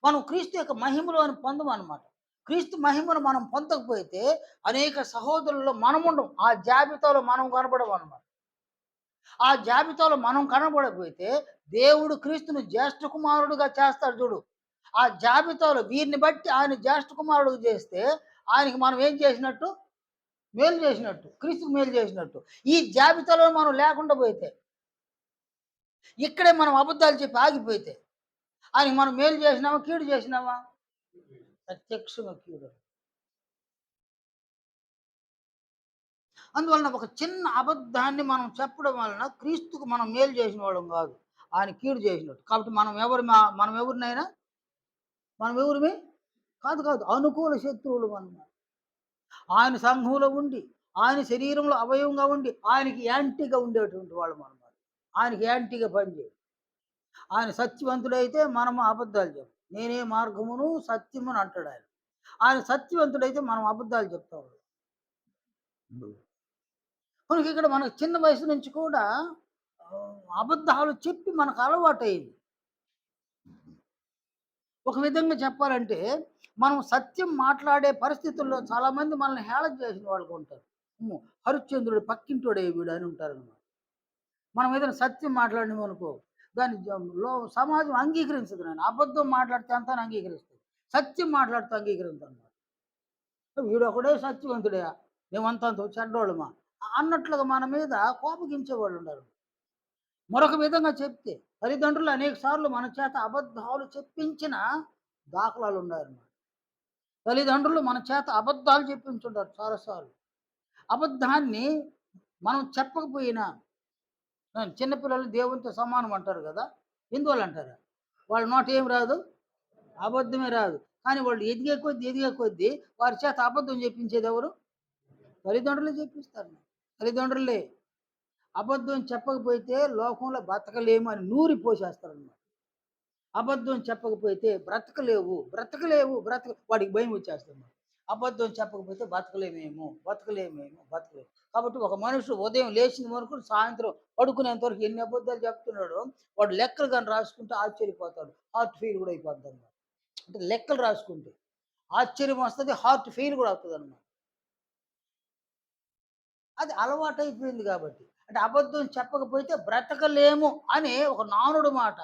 మనం క్రీస్తు యొక్క మహిమలోని పొందమనమాట. క్రీస్తు మహిమను మనం పొందకపోతే అనేక సహోదరుల్లో మనముండం. ఆ జాబితాలో మనం కనపడమనమాట. ఆ జాబితాలో మనం కనబడకపోతే దేవుడు క్రీస్తును జ్యేష్ఠ కుమారుడుగా చేస్తాడు చూడు. ఆ జాబితాలో వీరిని బట్టి ఆయన జ్యేష్ఠ కుమారుడుగా చేస్తే ఆయనకి మనం ఏం చేసినట్టు? మేలు చేసినట్టు. క్రీస్తుకు మేలు చేసినట్టు. ఈ జాబితాలో మనం లేకుండా పోతే, ఇక్కడే మనం అబద్ధాలు చెప్పి ఆగిపోతే ఆయనకి మనం మేలు చేసినామా? కీడు చేసినామా? ప్రత్యక్షంగా కీడు. అందువలన ఒక చిన్న అబద్ధాన్ని మనం చెప్పడం వలన క్రీస్తుకు మనం మేలు చేసిన వాళ్ళం కాదు. ఆయన కీడు చేసినట్టు. కాబట్టి మనం ఎవరినైనా మనం ఎవరిమి? కాదు కాదు. అనుకూల శత్రువులం అన్నమాట. ఆయన సంఘంలో ఉండి, ఆయన శరీరంలో అవయవంగా ఉండి, ఆయనకి యాంటీగా ఉండేటువంటి వాళ్ళమనమాట. ఆయనకి యాంటీగా పనిచేయం. ఆయన సత్యవంతుడైతే మనము అబద్ధాలు చెప్పం. నేనే మార్గమును, సత్యమును అంటాడాయన. ఆయన సత్యవంతుడైతే మనం అబద్ధాలు చెప్తాం. కనుక ఇక్కడ మనకు చిన్న వయసు నుంచి కూడా అబద్ధాలు చెప్పి మనకు అలవాటయింది. ఒక విధంగా చెప్పాలంటే, మనం సత్యం మాట్లాడే పరిస్థితుల్లో చాలామంది మనల్ని హేళన చేసిన వాళ్ళు ఉంటారు. అమ్మో! హరిశ్చంద్రుడు పక్కింటోడే వీడు అని ఉంటారనమాట. మనం ఏదైనా సత్యం మాట్లాడినామనుకో, దాన్ని సమాజం అంగీకరించదు నాన్న. అబద్ధం మాట్లాడితే అంతా అంగీకరిస్తది. సత్యం మాట్లాడితే అంగీకరించదనమాట. వీడొకడే సత్యవంతుడా! మేమంతా అంత చెడ్డోళ్ళమా? అన్నట్లుగా మన మీద కోపగించేవాళ్ళుండారు. మరొక విధంగా చెప్తే, తల్లిదండ్రులు అనేక సార్లు మన చేత అబద్ధాలు చెప్పించిన దాఖలాలున్నాయన్నమాట. తల్లిదండ్రులు మన చేత అబద్ధాలు చెప్పించుంటారు చాలా సార్లు. అబద్ధాన్ని మనం చెప్పకపోయినా చిన్న పిల్లలు దేవునితో సమానం అంటారు గదా! ఎందువల్లంటారా? వాళ్ళ నోట ఏం రాదు? అబద్ధమే రాదు. కానీ వాళ్ళు ఎదిగే కొద్దీ, ఎదిగే కొద్దీ వారి చేత అబద్ధం చెప్పించేదెవరు? తల్లిదండ్రులే చెప్పిస్తారు. తల్లిదండ్రులే. అబద్ధం చెప్పకపోతే లోకంలో బతకలేము అని నూరి పోసేస్తారనమాట. అబద్ధం చెప్పకపోతే బ్రతకలేవు, బ్రతకలేవు, వాడికి భయం వచ్చేస్తుంది. అబద్ధం చెప్పకపోతే బతకలేమేమో, బతకలేమేమో, బతకలేము. కాబట్టి ఒక మనిషి ఉదయం లేచిన వరకు సాయంత్రం పడుకునేంత వరకు ఎన్ని అబద్ధాలు చెప్తున్నాడో వాడు లెక్కలు గాని రాసుకుంటే ఆశ్చర్యపోతాడు. హార్ట్ ఫెయిల్ కూడా అయిపోద్దనమాట. అంటే లెక్కలు రాసుకుంటే. ఆశ్చర్యం వస్తది. హార్ట్ ఫెయిల్ కూడా అవుతదనమాట. అది అలవాటైపోయింది గాబట్టి. అంటే అబద్ధం చెప్పకపోతే బ్రతకలేము అనే ఒక నానుడు మాట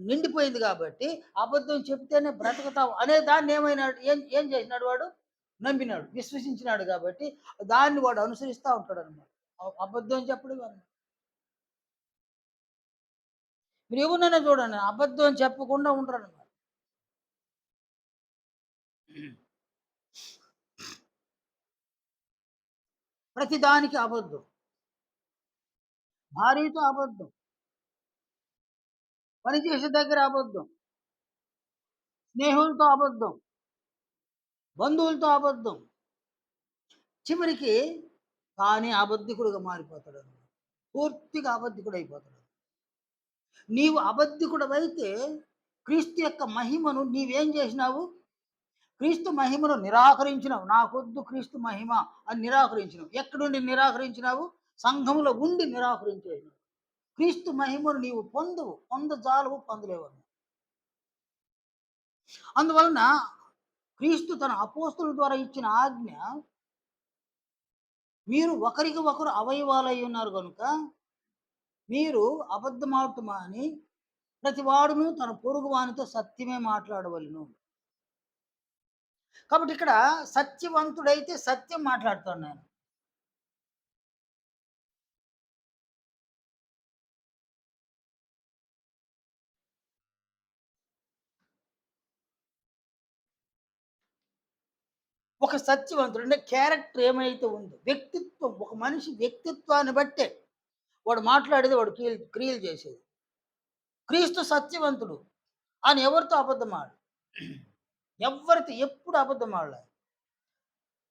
నిండిపోయింది గాబట్టి, అబద్ధం చెప్తేనే బ్రతుకుతావు అనే దాన్నేమైనాడు ఏం ఏం చేసినాడు వాడు? నమ్మినాడు. విశ్వసించినాడు గాబట్టి, దాన్ని వాడు అనుసరిస్తా ఉంటాడనమాట. అబద్ధం చెప్పడం వల్ల. మీరు ఎవరినైనా చూడండి అబద్ధం చెప్పకుండా ఉండరనమాట. ప్రతిదానికి అబద్ధం. భార్యతో అబద్ధం. పని చేసే దగ్గర అబద్ధం. స్నేహితులతో అబద్ధం. బంధువులతో అబద్ధం. చివరికి తానే అబద్ధికుడుగా మారిపోతాడన్నమాట. పూర్తిగా అబద్ధికుడైపోతాడు. నీవు అబద్ధికుడవైతే క్రీస్తు యొక్క మహిమను నీవేం చేసినావు? క్రీస్తు మహిమను నిరాకరించినావు. నాకొద్దు క్రీస్తు మహిమ అని నిరాకరించినావు. ఎక్కడుండి నిరాకరించినావు? సంఘములో ఉండి నిరాకరించేసినావు. క్రీస్తు మహిమను నీవు పొందువు. పొందజాలవు, పొందలేవు. అందువలన క్రీస్తు తన అపోస్తుల ద్వారా ఇచ్చిన ఆజ్ఞ, మీరు ఒకరికి ఒకరు అవయవాలై ఉన్నారు గనుక, మీరు అబద్ధమాడుట మాని ప్రతివాడును తన పొరుగు వానితో సత్యమే మాట్లాడవలెను. కాబట్టి ఇక్కడ సత్యవంతుడైతే సత్యం మాట్లాడతాను నేను. ఒక సత్యవంతుడు అంటే క్యారెక్టర్ ఏమైతే ఉందో, వ్యక్తిత్వం, ఒక మనిషి వ్యక్తిత్వాన్ని బట్టే వాడు మాట్లాడేది, వాడు క్రియలు చేసేది. క్రీస్తు సత్యవంతుడు. ఆయన ఎవరితో అబద్ధం ఆడడు. ఎవ్వరితో ఎప్పుడు అబద్ధం ఆడలే.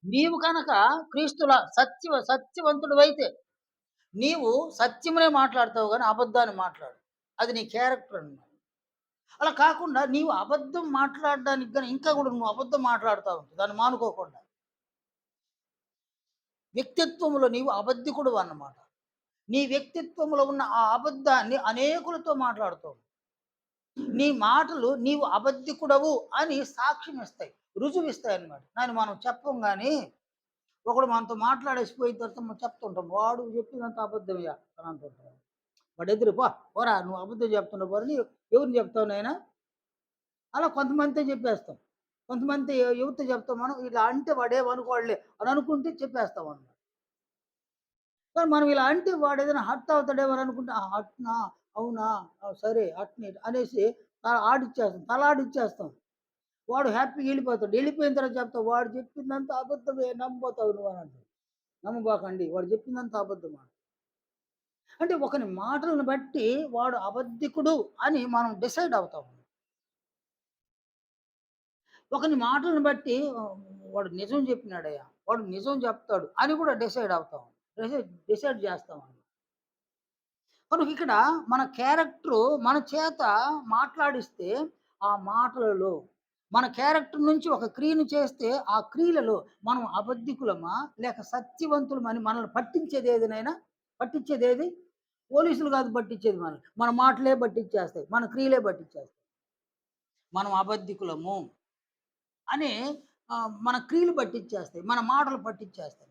నీవు కనుక క్రీస్తుల సత్యవంతుడివైతే నీవు సత్యమునే మాట్లాడతావు గానీ అబద్ధాన్ని మాట్లాడవు. అది నీ క్యారెక్టర్ అన్నమాట. అలా కాకుండా నీవు అబద్ధం మాట్లాడడానికి గాని ఇంకా కూడా నువ్వు అబద్ధం మాట్లాడుతా ఉంటావు. దాన్ని మానుకోకుండా. వ్యక్తిత్వంలో నీవు అబద్ధికుడువు అన్నమాట. నీ వ్యక్తిత్వంలో ఉన్న ఆ అబద్ధాన్ని అనేకులతో మాట్లాడుతావు. నీ మాటలు నీవు అబద్ధికుడవు అని సాక్ష్యం ఇస్తాయి. రుజువిస్తాయన్నమాట. దాన్ని మనం చెప్పం గానీ, ఒకడు మనతో మాట్లాడేసి పోయిన తర్వాత మనం చెప్తుంటాం. వాడు చెప్పినంత అబద్ధమయ్యా అని అంటుంటాం. వాడెదురు పోరా నువ్వు అబద్ధం చెప్తున్నావు పోరా అని ఎవరిని చెప్తావు నాయనా? అలా కొంతమందితో చెప్పేస్తాం. కొంతమంది ఎవరితో చెప్తాం మనం ఇలా అంటే వాడేమనుకోడులే అని అనుకుంటే చెప్పేస్తామన్నమాట. కానీ మనం ఇలా అంటే వాడేదైనా హర్ట్ అవుతాడేమో అని అనుకుంటే, అట్నా? అవునా? సరే అట్నే అనేసి తలాడిచ్చేస్తాం. వాడు హ్యాపీగా ఎళ్ళిపోతాడు. ఎళ్ళిపోయిన తర్వాత చెప్తావు, వాడు చెప్పిందంతా అబద్ధమే నమ్మబోతావు నువ్వు అని అంటాడు. నమ్మబాకండి. వాడు చెప్పిందంతా అబద్ధమా? అంటే ఒకని మాటలను బట్టి వాడు అబద్ధికుడు అని మనం డిసైడ్ అవుతాం. ఒకని మాటలను బట్టి వాడు నిజం చెప్పినాడయ్యా! వాడు నిజం చెప్తాడు అని కూడా డిసైడ్ అవుతాం. డిసైడ్ చేస్తాం. కనుక ఇక్కడ మన క్యారెక్టరు మన చేత మాట్లాడిస్తే, ఆ మాటలలో మన క్యారెక్టర్ నుంచి ఒక క్రియను చేస్తే, ఆ క్రియలలో మనం అబద్ధికులమా? లేక సత్యవంతులమని మనల్ని పట్టించేదేది? పోలీసులు కాదు పట్టించేది మనల్ని. మన మాటలే పట్టిచ్చేస్తాయి. మన క్రియలే పట్టిచ్చేస్తాయి. మనం అబద్ధికులము అని మన క్రియలు పట్టించేస్తాయి. మన మాటలు పట్టించేస్తాయి.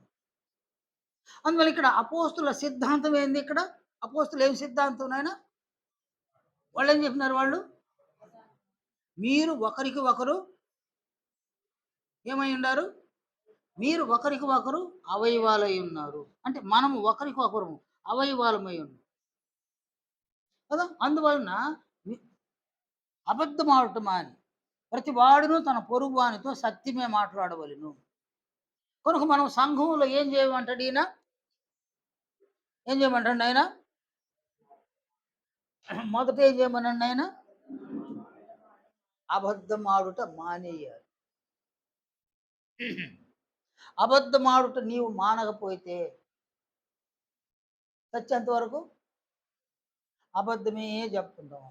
అందువల్ల ఇక్కడ అపోస్తుల సిద్ధాంతం ఏంది ఇక్కడ? అపోస్తులు ఏం సిద్ధాంతం నాయన? వాళ్ళేం చెప్పినారు వాళ్ళు? మీరు ఒకరికి ఒకరు ఏమై ఉండారు? మీరు ఒకరికి ఒకరు అవయవాలై ఉన్నారు. అంటే మనము ఒకరికి ఒకరు అవయవాలమై ఉన్నాం. కదా! అందువలన వి అబద్ధమాడటం మాని ప్రతి వాడును తన పొరుగు వానితో సత్యమే మాట్లాడవలెను. కనుక మనం సంఘంలో ఏం చేయమంటాడు ఈయన? ఏం చేయమంటాడు ఆయన? మొదట ఏం చేయమన్నాడు ఆయన? అబద్ధమాడుట మానేయాలి. అబద్ధమాడుట నీవు మానకపోతే చచ్చేంత వరకు అబద్ధమే చెప్తుంటాం.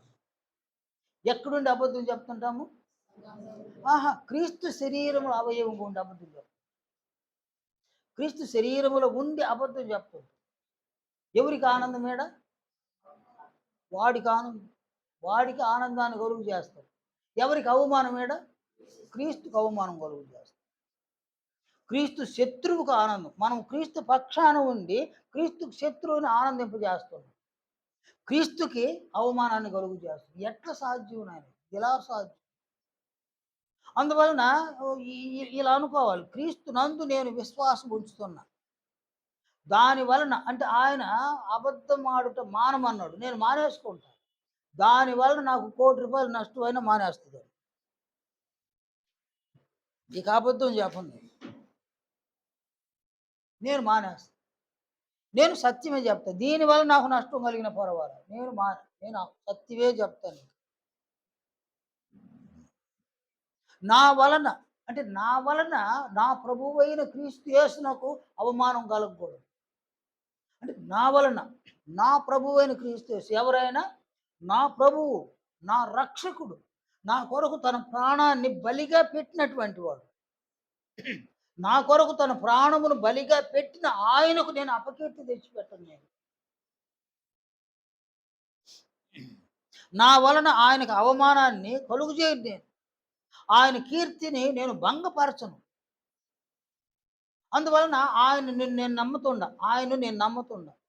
ఎక్కడుండి అబద్ధం చెప్తుంటాము? క్రీస్తు శరీరములో అవయవం ఉండి అబద్ధం చెప్తాం. క్రీస్తు శరీరములో ఉండి అబద్ధం చెప్తాం. ఎవరికి ఆనందం ఈడ? వాడికి ఆనందం. వాడికి ఆనందాన్ని కలుగు చేస్తాం. ఎవరికి అవమానం ఈడ? క్రీస్తుకు అవమానం కలుగు చేస్తాం. క్రీస్తు శత్రువుకు ఆనందం. మనం క్రీస్తు పక్షాన ఉండి క్రీస్తుకు శత్రువుని ఆనందింపజేస్తున్నాం. క్రీస్తుకి అవమానాన్ని కలుగు చేస్తుంది. ఎట్లా సాధ్యం నాయన? ఎలా సాధ్యం? అందువలన ఇలా అనుకోవాలి, క్రీస్తు నందు నేను విశ్వాసం ఉంచుతున్నా. దాని వలన అంటే ఆయన అబద్ధం ఆడుట మానమన్నాడు, నేను మానేసుకుంటా. దాని వలన నాకు ₹1,00,00,000 నష్టమైనా మానేస్తుంది. ఇక అబద్ధం చెప్పను. నేను మానేస్తాను. నేను సత్యమే చెప్తాను. దీనివల్ల నాకు నష్టం కలిగిన పర్వాలేదు. నేను సత్యమే చెప్తాను. నా వలన అంటే నా ప్రభువైన క్రీస్తు యేసునకు అవమానం కలగకూడదు. అంటే నా వలన నా ప్రభువైన క్రీస్తు యేసు ఎవరైనా నా ప్రభువు, నా రక్షకుడు, నా కొరకు తన ప్రాణాన్ని బలిగా పెట్టినటువంటి వాడు. నా కొరకు తన ప్రాణమును బలిగా పెట్టిన ఆయనకు నేను అపకీర్తి తెచ్చిపెట్టను. నేను నా వలన ఆయనకు అవమానాన్ని కలుగుచేయను. నేను ఆయన కీర్తిని నేను భంగపరచను. అందువలన నేను నమ్ముతుండ,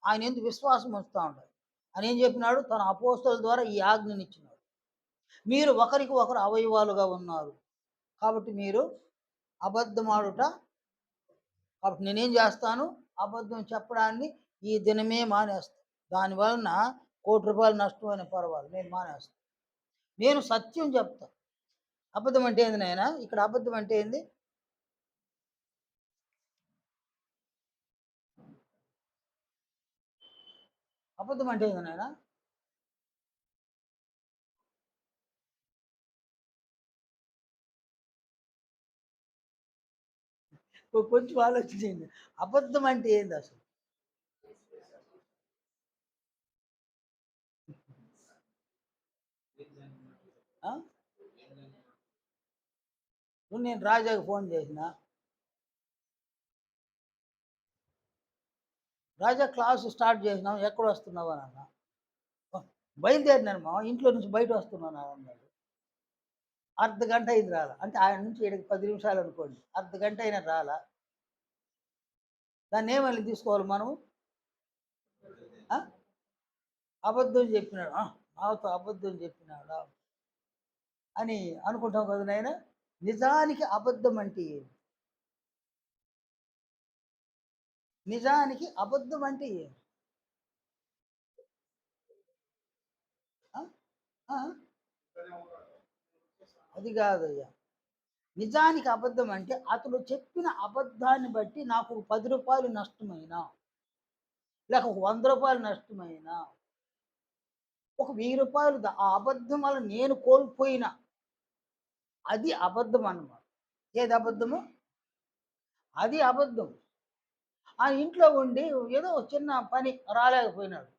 ఆయన ఎందుకు విశ్వాసం ఉంచుతా ఉండాలి అని ఏం చెప్పినాడు? తన అపోస్తలుల ద్వారా ఈ ఆజ్ఞనిచ్చినాడు. మీరు ఒకరికి ఒకరు అవయవాలుగా ఉన్నారు కాబట్టి మీరు అబద్ధమాడుట. కాబట్టి నేనేం చేస్తాను? అబద్ధం చెప్పడాన్ని ఈ దినమే మానేస్తాను. దానివలన ₹1,00,00,000 నష్టమైన పర్వాలేదు, నేను మానేస్తాను. నేను సత్యం చెప్తా. అబద్ధం అంటే ఏంది నాయన? ఇక్కడ అబద్ధం అంటే ఏంది? అబద్ధం అంటే ఏంది నాయన? కొంచెం ఆలోచించండి. అబద్ధం అంటే ఏంది అసలు? నేను రాజాకి ఫోన్ చేసిన, రాజా క్లాసు స్టార్ట్ చేసినాం, ఎక్కడ వస్తున్నావు అని అన్నా. బయలుదేరినాను మా ఇంట్లో నుంచి బయట వస్తున్నాను అన్నాడు. అర్ధగంట అయింది రాలా. అంటే ఆయన నుంచి ఈడకి 10 నిమిషాలు అనుకోండి. అర్ధగంట అయినా రాలా. దాన్ని ఏమని తీసుకోవాలి మనము? అబద్ధం చెప్పినాడు, నాతో అబద్ధం చెప్పినాడా అని అనుకుంటాం కదా నాయన. నిజానికి అబద్ధం అంటే ఏంటి? నిజానికి అబద్ధం అంటే ఏంటి? అది కాదయ్యా. నిజానికి అబద్ధం అంటే అతను చెప్పిన అబద్ధాన్ని బట్టి నాకు ₹10 నష్టమైనా, లేక ఒక ₹100 నష్టమైనా, ఒక ₹1000 ఆ అబద్ధం వల్ల నేను కోల్పోయినా అది అబద్ధం అన్నమాట. ఏది అబద్ధము? అది అబద్ధం. ఆ ఇంట్లో ఉండి ఏదో చిన్న పని రాలేకపోయినాడు.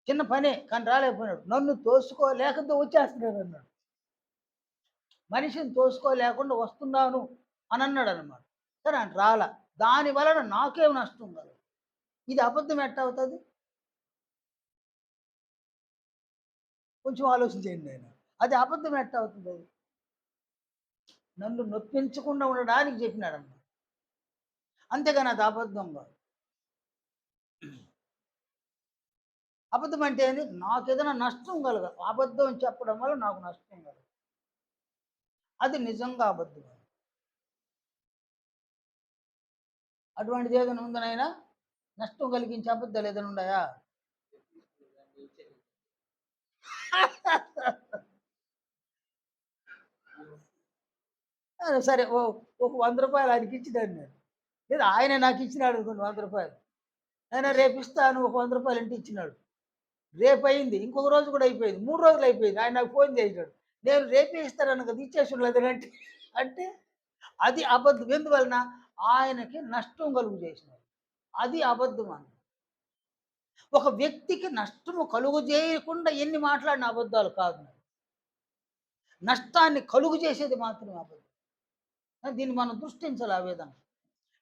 చిన్న పనే కానీ రాలేకపోయినాడు. నన్ను తోసుకోలేకంతో వచ్చేస్తున్నాడు అన్నాడు. మనిషిని తోసుకోలేకుండా వస్తున్నాను అని అన్నాడు అనమాట. సరే అంటే రాలా. దాని వలన నాకేం నష్టం కలదు. ఇది అబద్ధం ఎట్ట అవుతుంది? కొంచెం ఆలోచించేయండి ఆయన. అది అబద్ధం ఎట్ట అవుతుంది? అది నన్ను నొప్పించకుండా ఉండడానికి చెప్పినాడన్న, అంతేగాని అది అబద్ధం కాదు. అబద్ధం అంటే ఏంది? నాకేదైనా నష్టం అబద్ధం చెప్పడం వల్ల నాకు నష్టం కలగదు. అది నిజంగా అబద్ధం. అటువంటిది ఏదైనా ఉందా నాయనా? నష్టం కలిగించే అబద్ధాలు ఏదైనా ఉన్నాయా? సరే ఒక 100 రూపాయలు ఆయనకి ఇచ్చినాను నేను. లేదా ఆయన నాకు ఇచ్చినాడు అనుకోండి 100 రూపాయలు. ఆయన రేపు ఇస్తాను ఒక 100 రూపాయలు ఇంటికి ఇచ్చినాడు. రేపు అయింది. ఇంకొక రోజు కూడా అయిపోయింది. 3 రోజులు అయిపోయింది. ఆయన నాకు ఫోన్ చేసాడు. నేను రేపే ఇస్తానన్నా కదా! ఇచ్చేసి లేదనంటే అంటే అది అబద్ధం. ఎందువలన? ఆయనకి నష్టం కలుగు చేసినాడు. అది అబద్ధం అన్న. ఒక వ్యక్తికి నష్టము కలుగు చేయకుండా ఎన్ని మాట్లాడిన అబద్ధాలు కాదు. నష్టాన్ని కలుగు చేసేది మాత్రమే అబద్ధం. దీన్ని మనం దృష్టించాలి ఆ విధంగా.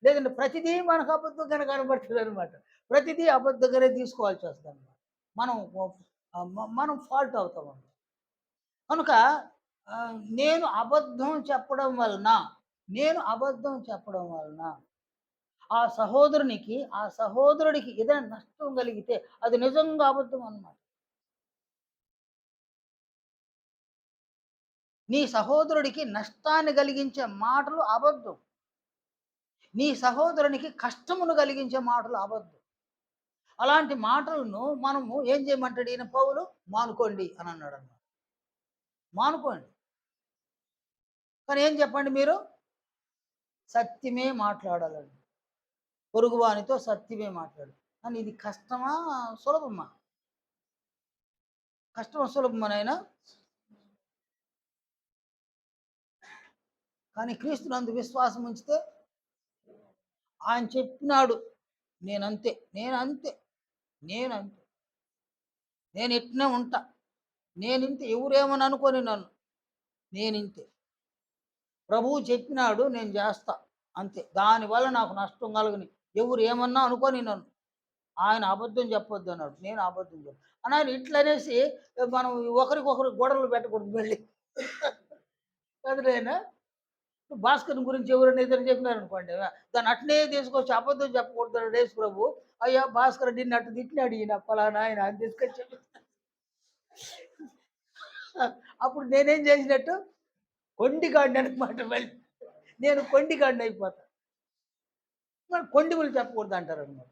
లేదంటే ప్రతిదీ మనకు అబద్ధంగానే కనబడుతుంది అనమాట. ప్రతిదీ అబద్ధంగానే తీసుకోవాల్సి వస్తుంది అనమాట. మనం మనం ఫాల్ట్ అవుతాం అన్నమాట. కనుక నేను అబద్ధం చెప్పడం వలన ఆ సహోదరుడికి ఏదైనా నష్టం కలిగితే అది నిజంగా అబద్ధం అన్నమాట. నీ సహోదరుడికి నష్టాన్ని కలిగించే మాటలు అబద్ధం. నీ సహోదరునికి కష్టమును కలిగించే మాటలు అబద్ధం. అలాంటి మాటలను మనము ఏం చేయమంటాడు ఈయన పౌలు? మానుకోండి అని అన్నాడు అన్నమాట. మానుకోండి. కానీ ఏం చెప్పండి మీరు? సత్యమే మాట్లాడాలండి. పొరుగువానితో సత్యమే మాట్లాడు. కానీ ఇది కష్టమా? సులభమా? కష్టమా సులభమా నాయనా? కానీ క్రీస్తునందు విశ్వాసం ఉంచితే ఆయన చెప్పినాడు. నేనంతే, నేనంతే, నేనంతే. నేను ఇట్నే ఉంటా. నేనింతే. ఎవరేమని అనుకోని నన్ను. నేనింతే. ప్రభువు చెప్పినాడు నేను చేస్తా. అంతే. దానివల్ల నాకు నష్టం కలగని. ఎవరు ఏమన్నా అనుకోని నన్ను. ఆయన అబద్ధం చెప్పొద్దు అన్నాడు. నేను అబద్ధం చెప్పను. ఆయన ఇట్లనేసి మనం ఒకరికొకరు గొడవలు పెట్టకూడదు మళ్ళీ. కదా నాయనా? భాస్కర్‌ని గురించి ఎవరైనా ఏదైనా చెప్పినారనుకోండి, దాన్ని అట్నే తీసుకొచ్చి అబద్ధం చెప్పకూడదు యేసు ప్రభు. అయ్యా భాస్కర్ నిన్ను అట్ట తిట్టినాడు ఈయన పలానా ఆయన అని తీసుకొచ్చి అప్పుడు నేనేం చేసినట్టు? కొండిగాడిని అనమాట మళ్ళీ. నేను కొండిగాడిని అయిపోతా. మరి కొండిములు చెప్పకూడదు అంటారనమాట.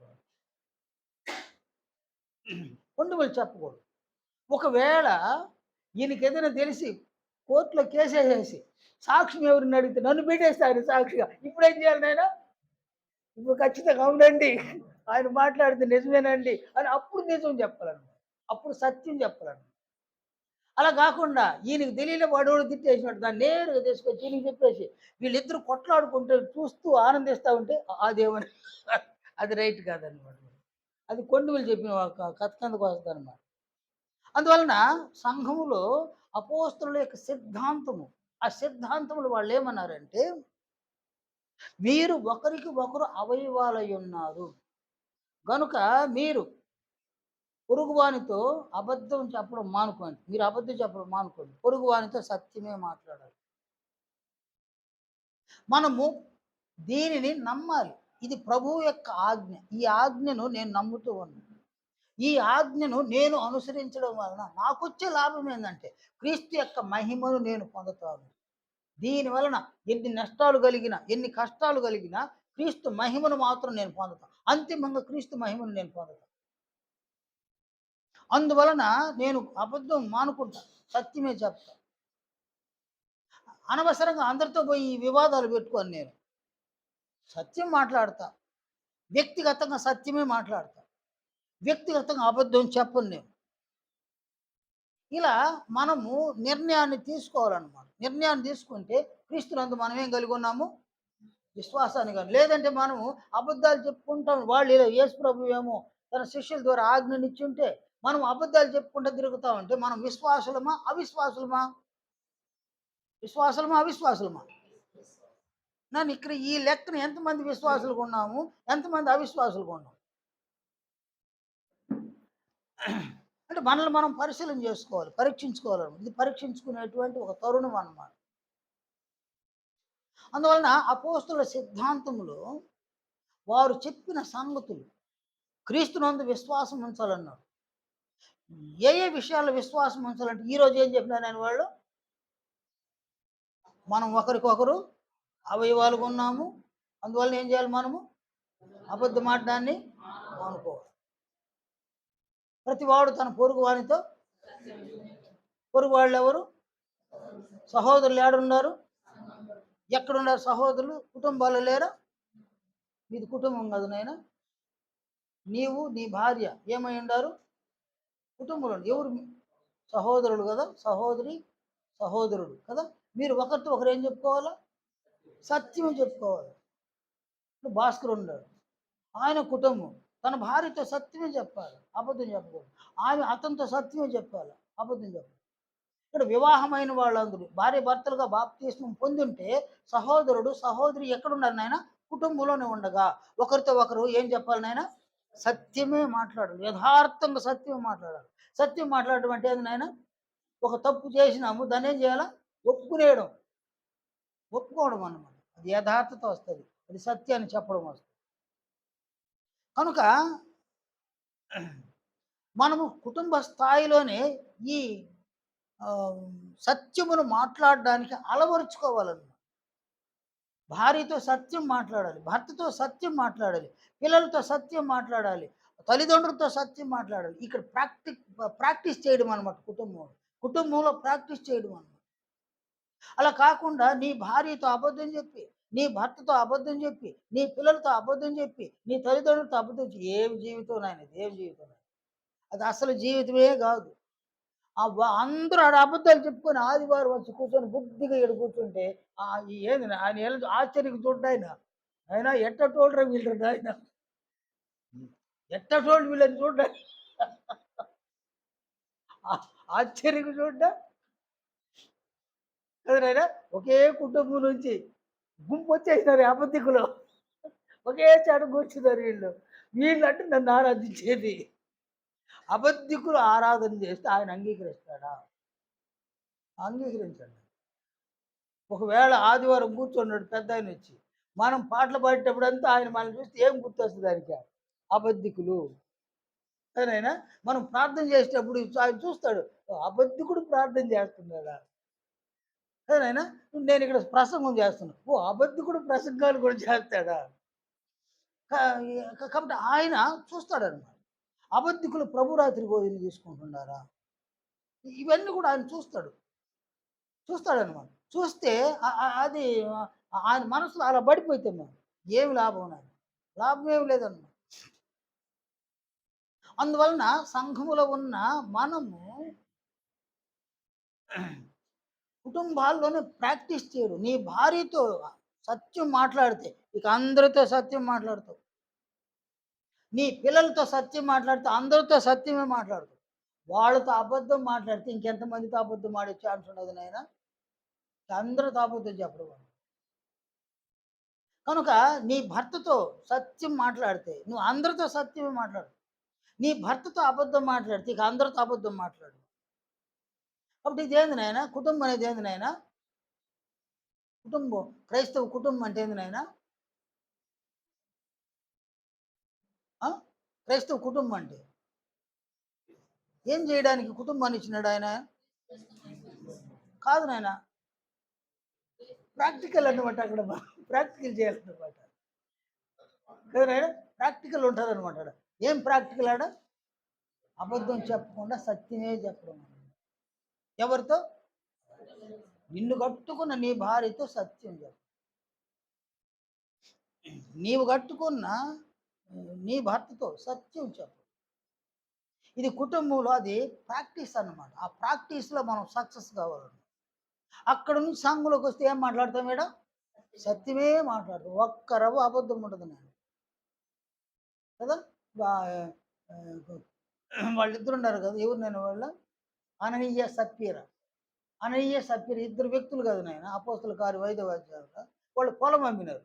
కొండిములు చెప్పకూడదు. ఒకవేళ ఈయనకేదైనా తెలిసి కోర్టులో కేసేసేసి సాక్ష్యం ఎవరిని అడిగితే నన్ను పెట్టేస్తే ఆయన సాక్షిగా. ఇప్పుడేం చేయాలి నాయనా? ఇప్పుడు ఖచ్చితంగా అవునండి. ఆయన మాట్లాడితే నిజమేనండి అని అప్పుడు నిజం చెప్పాలన్నమాట. అప్పుడు సత్యం చెప్పాలన్నమాట. అలా కాకుండా ఈయనకి తెలియని వాడోడు తిట్టేసినట్టు దాన్ని నేరుగా తీసుకొచ్చి ఈయనకి చెప్పేసి వీళ్ళిద్దరు కొట్లాడుకుంటే చూస్తూ ఆనందిస్తూ ఉంటే అదేమని అది రైట్ కాదనమాట. అది కొండవలు చెప్పిన కథ కిందకు వస్తుందన్నమాట. అందువలన సంఘములో అపోస్తలుల యొక్క సిద్ధాంతము, ఆ సిద్ధాంతములు వాళ్ళు ఏమన్నారంటే, మీరు ఒకరికి ఒకరు అవయవాలై ఉన్నారు గనుక మీరు పొరుగువానితో అబద్ధం చెప్పడం మానుకోండి. మీరు అబద్ధం చెప్పడం మానుకోండి. పొరుగువానితో సత్యమే మాట్లాడాలి. మనము దీనిని నమ్మాలి. ఇది ప్రభువు యొక్క ఆజ్ఞ. ఈ ఆజ్ఞను నేను నమ్ముతూ ఉన్నాను. ఈ ఆజ్ఞను నేను అనుసరించడం వలన నాకొచ్చే లాభం ఏందంటే, క్రీస్తు యొక్క మహిమను నేను పొందుతాను. దీని వలన ఎన్ని నష్టాలు కలిగినా, ఎన్ని కష్టాలు కలిగినా క్రీస్తు మహిమను మాత్రం నేను పొందుతాను. అంతిమంగా క్రీస్తు మహిమను నేను పొందుతాను. అందువలన నేను అబద్ధం మానుకుంటా. సత్యమే చెప్తా. అనవసరంగా అందరితో పోయి ఈ వివాదాలు పెట్టుకోను నేను. సత్యం మాట్లాడతా. వ్యక్తిగతంగా సత్యమే మాట్లాడతా. వ్యక్తిగతంగా అబద్ధం చెప్పను నేను. ఇలా మనము నిర్ణయాన్ని తీసుకోవాలన్నమాట. నిర్ణయాన్ని తీసుకుంటే క్రీస్తునందు మనం ఏం కలిగి ఉన్నాము? విశ్వాసాన్ని కాదు. లేదంటే మనము అబద్ధాలు చెప్పుకుంటాం. వాళ్ళు యేసు ప్రభు ఏమో తన శిష్యుల ద్వారా ఆజ్ఞనిచ్చుంటే మనం అబద్ధాలు చెప్పుకుంటూ తిరుగుతా ఉంటే మనం విశ్వాసులమా? అవిశ్వాసులమా? విశ్వాసులమా? అవిశ్వాసులమా? నన్ను ఇక్కడ ఈ లెక్కన ఎంతమంది విశ్వాసులుగా ఉన్నాము? ఎంతమంది అవిశ్వాసులుగా ఉన్నాము? అంటే అంటే మనల్ని మనం పరిశీలన చేసుకోవాలి, పరీక్షించుకోవాలన్నమాట. ఇది పరీక్షించుకునేటువంటి ఒక తరుణం అన్నమాట. అందువలన అపోస్తుల సిద్ధాంతములో వారు చెప్పిన సంగతులు క్రీస్తునందు విశ్వాసం ఉంచాలన్నారు. ఏ ఏ విషయాల్లో విశ్వాసం ఉంచాలంటే ఈరోజు ఏం చెప్పినారు ఆయన వాళ్ళు? మనం ఒకరికొకరు అవయవాలుగా ఉన్నాము. అందువలన ఏం చేయాలి మనము? అబద్ధం ఆడడాన్ని మానుకోవాలి. ప్రతివాడు తన పొరుగు వానితో, పొరుగు వాళ్ళు ఎవరు? సహోదరులు ఏడున్నారు? ఎక్కడున్నారు సహోదరులు? కుటుంబాలు లేరా? మీది కుటుంబం కదా నాయన. నీవు నీ భార్య ఏమై ఉండారు? కుటుంబంలో ఎవరు? సహోదరులు కదా, సహోదరి సహోదరుడు కదా. మీరు ఒకరితో ఒకరు ఏం చెప్పుకోవాలా? సత్యం చెప్పుకోవాలి. ఇప్పుడు భాస్కర్ ఉన్నాడు, ఆయన కుటుంబం తన భార్యతో సత్యమే చెప్పాలి, అబద్ధం చెప్పకూడదు. ఆమె అతనితో సత్యమే చెప్పాలి, అబద్ధం చెప్పాలి. ఇక్కడ వివాహమైన వాళ్ళందరూ భార్య భర్తలుగా బాప్తిస్మం పొందుంటే సహోదరుడు సహోదరి ఎక్కడున్నారు నాయన? కుటుంబంలోనే ఉండగా ఒకరితో ఒకరు ఏం చెప్పాలి నాయన? సత్యమే మాట్లాడాలి, యథార్థంగా సత్యమే మాట్లాడాలి. సత్యం మాట్లాడడం అంటే ఏంది నాయన? ఒక తప్పు చేసినాము, దాన్ని ఏం చేయాలా? ఒప్పుకునేయడం, ఒప్పుకోవడం అన్నమాట. అది యథార్థత వస్తుంది, అది సత్యాన్ని చెప్పడం వస్తుంది. కనుక మనము కుటుంబ స్థాయిలోనే ఈ సత్యమును మాట్లాడడానికి అలవరుచుకోవాలన్నమాట. భార్యతో సత్యం మాట్లాడాలి, భర్తతో సత్యం మాట్లాడాలి, పిల్లలతో సత్యం మాట్లాడాలి, తల్లిదండ్రులతో సత్యం మాట్లాడాలి. ఇక్కడ ప్రాక్టీస్ చేయడం అనమాట. కుటుంబంలో ప్రాక్టీస్ చేయడం అనమాట. అలా కాకుండా నీ భార్యతో అబద్ధం చెప్పి, నీ భర్తతో అబద్ధం చెప్పి, నీ పిల్లలతో అబద్ధం చెప్పి, నీ తల్లిదండ్రులతో అబద్ధం చెప్పి ఏం జీవితం నాయన, ఏం జీవితం? అది అసలు జీవితమే కాదు. అందరూ ఆడ అబద్ధాలు చెప్పుకొని ఆదివారం వచ్చి కూర్చొని బుద్ధిగా ఈడ కూర్చుంటే ఏంది ఆయన ఆశ్చర్యకు చూడ్డాయన. ఆయన ఎట్టటోళ్ళరా వీళ్ళు ఆయన, ఎట్టటోళ్ళు వీళ్ళని చూడ్డా, ఆశ్చర్యకు చూడ్డా కదా నాయన. ఒకే కుటుంబం నుంచి గుంపు వచ్చేసినారు అబద్ధికులు, ఒకే చాట కూర్చున్నారు వీళ్ళు. వీళ్ళంటే నన్ను ఆరాధించేది. అబద్ధికులు ఆరాధన చేస్తే ఆయన అంగీకరిస్తాడా? అంగీకరించండి. ఒకవేళ ఆదివారం కూర్చున్నాడు పెద్ద ఆయన వచ్చి, మనం పాటలు పాడేటప్పుడంతా ఆయన మనల్ని చూస్తే ఏం గుర్తొస్తుంది ఆయనకి? అబద్ధికులు. సరేనా? మనం ప్రార్థన చేసేటప్పుడు ఆయన చూస్తాడు, అబద్ధికుడు ప్రార్థన చేస్తున్నాడా? సరేనా? నేను ఇక్కడ ప్రసంగం చేస్తున్నా, అబద్ధికుడు ప్రసంగాలు కూడా చేస్తాడా? కాబట్టి ఆయన చూస్తాడనమాట. అబద్ధికులు ప్రభురాత్రి భోజనం తీసుకుంటున్నారా? ఇవన్నీ కూడా ఆయన చూస్తాడనమాట. చూస్తే అది ఆయన మనసులో అలా పడిపోతే మేము ఏమి లాభం? లాభం ఏమి లేదన్నమాట. అందువలన సంఘములో ఉన్న మనము కుటుంబాల్లోనే ప్రాక్టీస్ చేయడు. నీ భార్యతో సత్యం మాట్లాడితే ఇక అందరితో సత్యం మాట్లాడతావు. నీ పిల్లలతో సత్యం మాట్లాడితే అందరితో సత్యమే మాట్లాడతావు. వాళ్ళతో అబద్ధం మాట్లాడితే ఇంకెంతమందితో అబద్ధం ఆడే ఛాన్స్ ఉండదు నాయన. అందరితో అబద్ధం చెప్పడం. కనుక నీ భర్తతో సత్యం మాట్లాడితే నువ్వు అందరితో సత్యమే మాట్లాడు. నీ భర్తతో అబద్ధం మాట్లాడితే ఇక అందరితో అబద్ధం మాట్లాడు. కాబట్టి ఇదేంది నాయన? కుటుంబం అనేది ఏంది నాయన? కుటుంబం, క్రైస్తవ కుటుంబం అంటే ఏంది నాయన? క్రైస్తవ కుటుంబం అంటే ఏం చేయడానికి కుటుంబాన్ని ఇచ్చినాడు ఆయన? కాదు నాయన, ప్రాక్టికల్ అన్నమాట. అక్కడ ప్రాక్టికల్ చేయాలన్నమాట కదా నాయన. ప్రాక్టికల్ ఉంటుంది అనమాట. ఏం ప్రాక్టికల్ ఆడ? అబద్ధం చెప్పకుండా సత్యమే చెప్పడం. ఎవరితో? నిన్ను కట్టుకున్న నీ భార్యతో సత్యం చెప్పు. నీవు కట్టుకున్న నీ భర్తతో సత్యం చెప్పు. ఇది కుటుంబంలో అది ప్రాక్టీస్ అన్నమాట. ఆ ప్రాక్టీస్లో మనం సక్సెస్ కావాలన్నమాట. అక్కడ నుంచి సంఘంలోకి వస్తే ఏం మాట్లాడతాం మేడం? సత్యమే మాట్లాడతాం. ఒక్కరవ అబద్ధం ఉండదు నేను కదా. వాళ్ళిద్దరు ఉన్నారు కదా, ఎవరు నేను వాళ్ళు? అననీయ సప్పీర. అననీయ సప్పీర ఇద్దరు వ్యక్తులు కదా నాయన. అపోస్తుల కార్యం 5వ అధ్యాయంలో వాళ్ళు పొలం అమ్మినారు.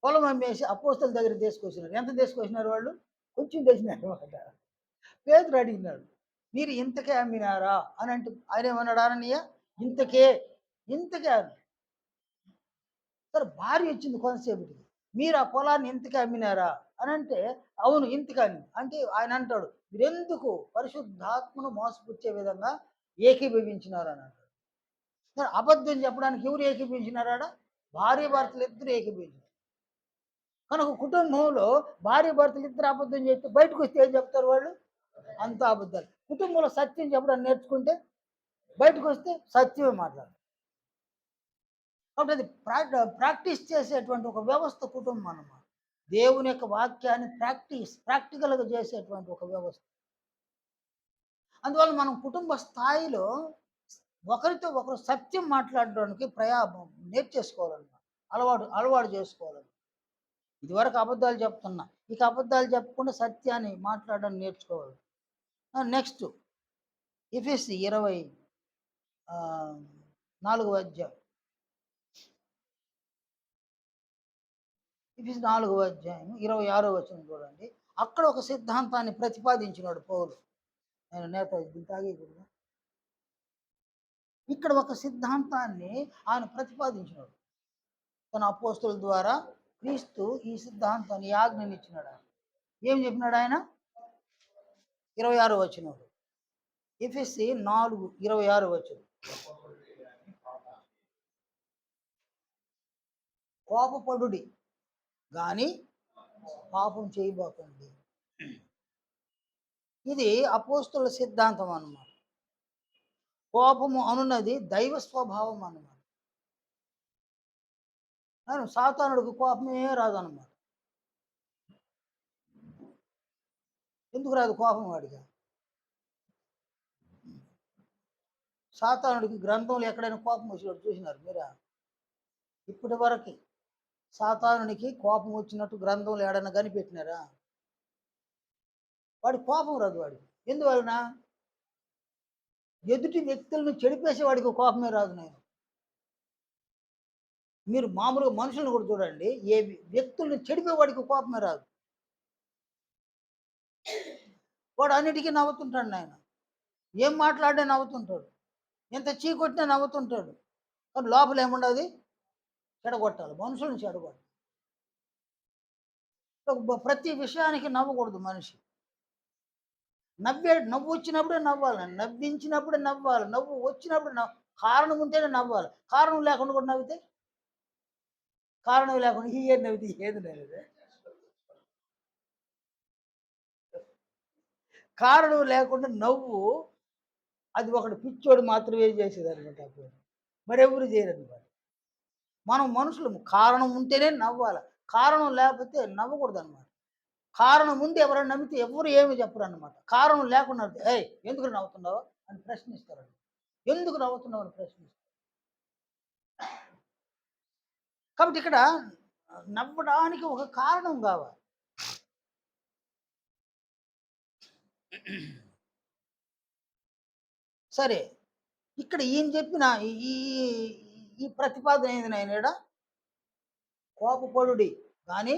పొలం అమ్మేసి అపోస్తుల దగ్గర తీసుకొచ్చినారు. ఎంత తీసుకొచ్చినారు వాళ్ళు? కొంచెం తెచ్చినారు అనమాట. పేతురు అడిగినాడు, మీరు ఇంతకే అమ్మినారా అని అంటే ఆయన ఏమన్నాడు అననీయ? ఇంతకే, ఇంతకే సరే భార్య వచ్చింది కొంతసేపటికి. మీరు ఆ పొలాన్ని ఇంతకే అమ్మినారా అని అంటే, అవును ఇంతకని. అంటే ఆయన అంటాడు, మీరెందుకు పరిశుద్ధాత్మను మోసపుచ్చే విధంగా ఏకీభవించినారు అని అంటాడు. మరి అబద్ధం చెప్పడానికి ఎవరు ఏకీభవించినారాడ? భార్య భర్తలు ఇద్దరు ఏకీభవించారు. కనుక కుటుంబంలో భార్య భర్తలు ఇద్దరు అబద్ధం చేస్తే బయటకు వస్తే ఏం చెప్తారు వాళ్ళు? అంతా అబద్ధాలు. కుటుంబంలో సత్యం చెప్పడం నేర్చుకుంటే బయటకు వస్తే సత్యమే మాట్లాడాలి. కాబట్టి అది ప్రాక్టీస్ చేసేటువంటి ఒక వ్యవస్థ కుటుంబం అన్నమాట. దేవుని యొక్క వాక్యాన్ని ప్రాక్టికల్గా చేసేటువంటి ఒక వ్యవస్థ. అందువల్ల మనం కుటుంబ స్థాయిలో ఒకరితో ఒకరు సత్యం మాట్లాడడానికి నేర్చేసుకోవాలన్నమాట. అలవాటు అలవాటు చేసుకోవాలన్నమాట. ఇదివరకు అబద్ధాలు చెప్తున్నా, ఇక అబద్ధాలు చెప్పకుండా సత్యాన్ని మాట్లాడడం నేర్చుకోవాలి. నెక్స్ట్ ఎఫెసీ 4వ అధ్యాయం. ఎఫెసీ 4వ అధ్యాయం 26వ వచనం చూడండి. అక్కడ ఒక సిద్ధాంతాన్ని ప్రతిపాదించినాడు పౌలు. నేను నేత తాగేకూడదు. ఇక్కడ ఒక సిద్ధాంతాన్ని ఆయన ప్రతిపాదించినాడు. తన అపోస్తుల ద్వారా క్రీస్తు ఈ సిద్ధాంతాన్ని ఆజ్ఞనిచ్చినాడు. ఏం చెప్పినాడు ఆయన? 26వ వచనం. ఎఫెసీ 4:26 వచనం. కోపపడుడి గాని పాపం చేయబోకండి. ఇది అపోస్తుల సిద్ధాంతం అన్నమాట. కోపము అనున్నది దైవ స్వభావం అన్నమాట. సాతానుడికి కోపమే రాదన్నమాట. ఎందుకు రాదు కోపం వాడిగా? సాతానుడికి గ్రంథంలో ఎక్కడైనా కోపం వచ్చినట్టు చూసినారు మీరా? ఇప్పటి వరకు సాతానునికి కోపం వచ్చినట్టు గ్రంథంలో ఏడన్నా కనిపెట్టినారా? వాడి కోపం రాదు వాడికి. ఎందువలన? ఎదుటి వ్యక్తులను చెడిపేసే వాడికి కోపమే రాదు. మీరు మామూలుగా మనుషులను కూడా చూడండి, ఏ వ్యక్తుల్ని చెడిపేవాడికి కోపమే రాదు. వాడు అన్నిటికీ నవ్వుతుంటాడు నాయన. ఏం మాట్లాడినా నవ్వుతుంటాడు, ఎంత చీకొట్టినా నవ్వుతుంటాడు. కానీ లోపల ఏముండదు? చెడగొట్టాలి, మనుషులను చెడగొట్టాలి. ప్రతి విషయానికి నవ్వకూడదు మనిషి. నవ్వు వచ్చినప్పుడే నవ్వాలి, నవ్వించినప్పుడే నవ్వాలి, నవ్వు వచ్చినప్పుడు కారణం ఉంటేనే నవ్వాలి. కారణం లేకుండా కూడా నవ్వితే, కారణం లేకుండా ఏది నవ్వితే ఏది నవ్వితే, కారణం లేకుండా నవ్వు అది ఒకటి పిచ్చోడు మాత్రమే చేసేదనమాట. అప్పుడు మరెవరు చేయరనమాట. మనం మనుషులు కారణం ఉంటేనే నవ్వాలి, కారణం లేకపోతే నవ్వకూడదు అనమాట. కారణం ముందు ఎవరైనా నమ్మితే ఎవరు ఏమి చెప్పరు అన్నమాట. కారణం లేకుండా ఏయ్ ఎందుకు నవ్వుతున్నావు అని ప్రశ్నిస్తారండి. ఎందుకు నవ్వుతున్నావు అని ప్రశ్నిస్తారు. కాబట్టి ఇక్కడ నవ్వడానికి ఒక కారణం కావాలి. సరే, ఇక్కడ ఈయన చెప్పిన ఈ ఈ ప్రతిపాదన ఏంది నాయన? కోపపడుడి కానీ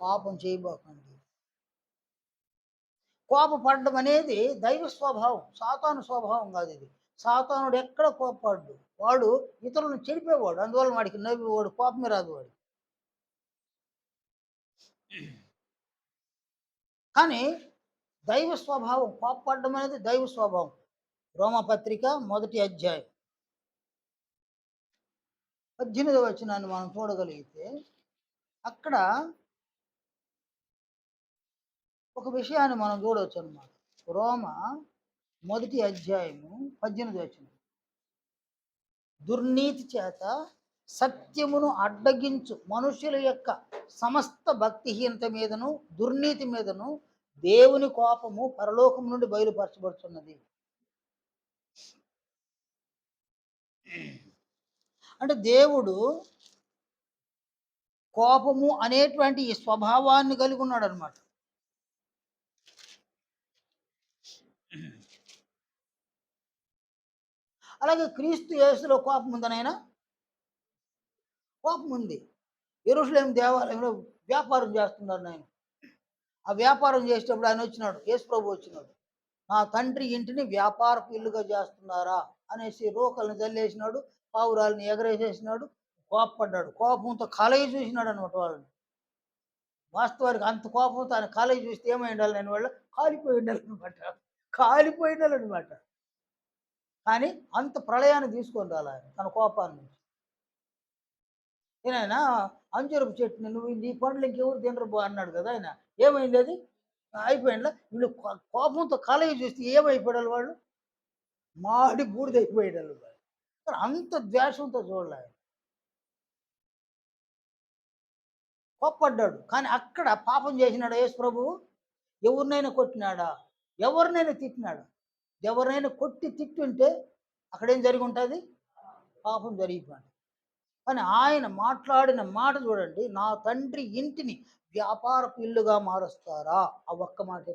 పాపం చేయబోకండి. కోపపడడం అనేది దైవ స్వభావం, సాతాను స్వభావం కాదు ఇది. సాతానుడు ఎక్కడ కోపపడ్డు, వాడు ఇతరులను చెడిపేవాడు. అందువల్ల వాడికి నవ్వేవాడు, కోపమే రాదు వాడు. కానీ దైవ స్వభావం, కోపపడడం అనేది దైవ స్వభావం. రోమపత్రిక 1వ అధ్యాయం 18వ వచనాన్ని మనం చూడగలిగితే అక్కడ ఒక విషయాన్ని మనం చూడవచ్చు అన్నమాట. రోమ 1వ అధ్యాయము 18వ వచనం. దుర్నీతి చేత సత్యమును అడ్డగించు మనుషుల యొక్క సమస్త భక్తిహీనత మీదను దుర్నీతి మీదను దేవుని కోపము పరలోకం నుండి బయలుపరచబడుతున్నది. అంటే దేవుడు కోపము అనేటువంటి ఈ స్వభావాన్ని కలిగి ఉన్నాడు అనమాట. అలాగే క్రీస్తు యేసులో కోపం ఉందనైనా కోపం ఉంది. యెరూషలేము దేవాలయంలో వ్యాపారం చేస్తున్నారు నాయన. ఆ వ్యాపారం చేసేటప్పుడు ఆయన వచ్చినాడు, యేసు ప్రభు వచ్చినాడు. నా తండ్రి ఇంటిని వ్యాపారపు ఇల్లుగా చేస్తున్నారా అనేసి రోకల్ని జల్లేసినాడు, పావురాలని ఎగరేసేసినాడు, కోప్పడ్డాడు. కోపంతో కలయి చూసినాడు అనమాట వాళ్ళని. వాస్తవానికి అంత కోపంతో ఆయన కలయి చూస్తే ఏమై ఉండాలి నేను వాళ్ళు కాలిపోయి ఉండాలన్నమాట. కాలిపోయి ఉండాలన్నమాట. కానీ అంత ప్రళయాన్ని తీసుకొని రాలే ఆయన తన కోపాన్ని. ఈయన అంజూరపు చెట్టుని నువ్వు నీ పండ్లు ఇంకెవరు తినరు బా అన్నాడు కదా ఆయన. ఏమైంది అది? అయిపోయిందా? వీళ్ళు కోపంతో కలయి చూస్తే ఏమైపోయారు వాళ్ళు? మాడి బూడిదైపోయాడు వాళ్ళు. అంత ద్వేషంతో చూడలే ఆయన. కోప్పడ్డాడు. కానీ అక్కడ పాపం చేసినాడా యేసు ప్రభువు? ఎవరినైనా కొట్టినాడా? ఎవరినైనా తిట్టినాడా? ఎవరినైనా కొట్టి తిట్టుంటే అక్కడేం జరిగి ఉంటుంది? పాపం జరిగిపోయింది. కానీ ఆయన మాట్లాడిన మాట చూడండి, నా తండ్రి ఇంటిని వ్యాపారపు ఇల్లుగా మారుస్తారా? ఆ ఒక్క మాటే.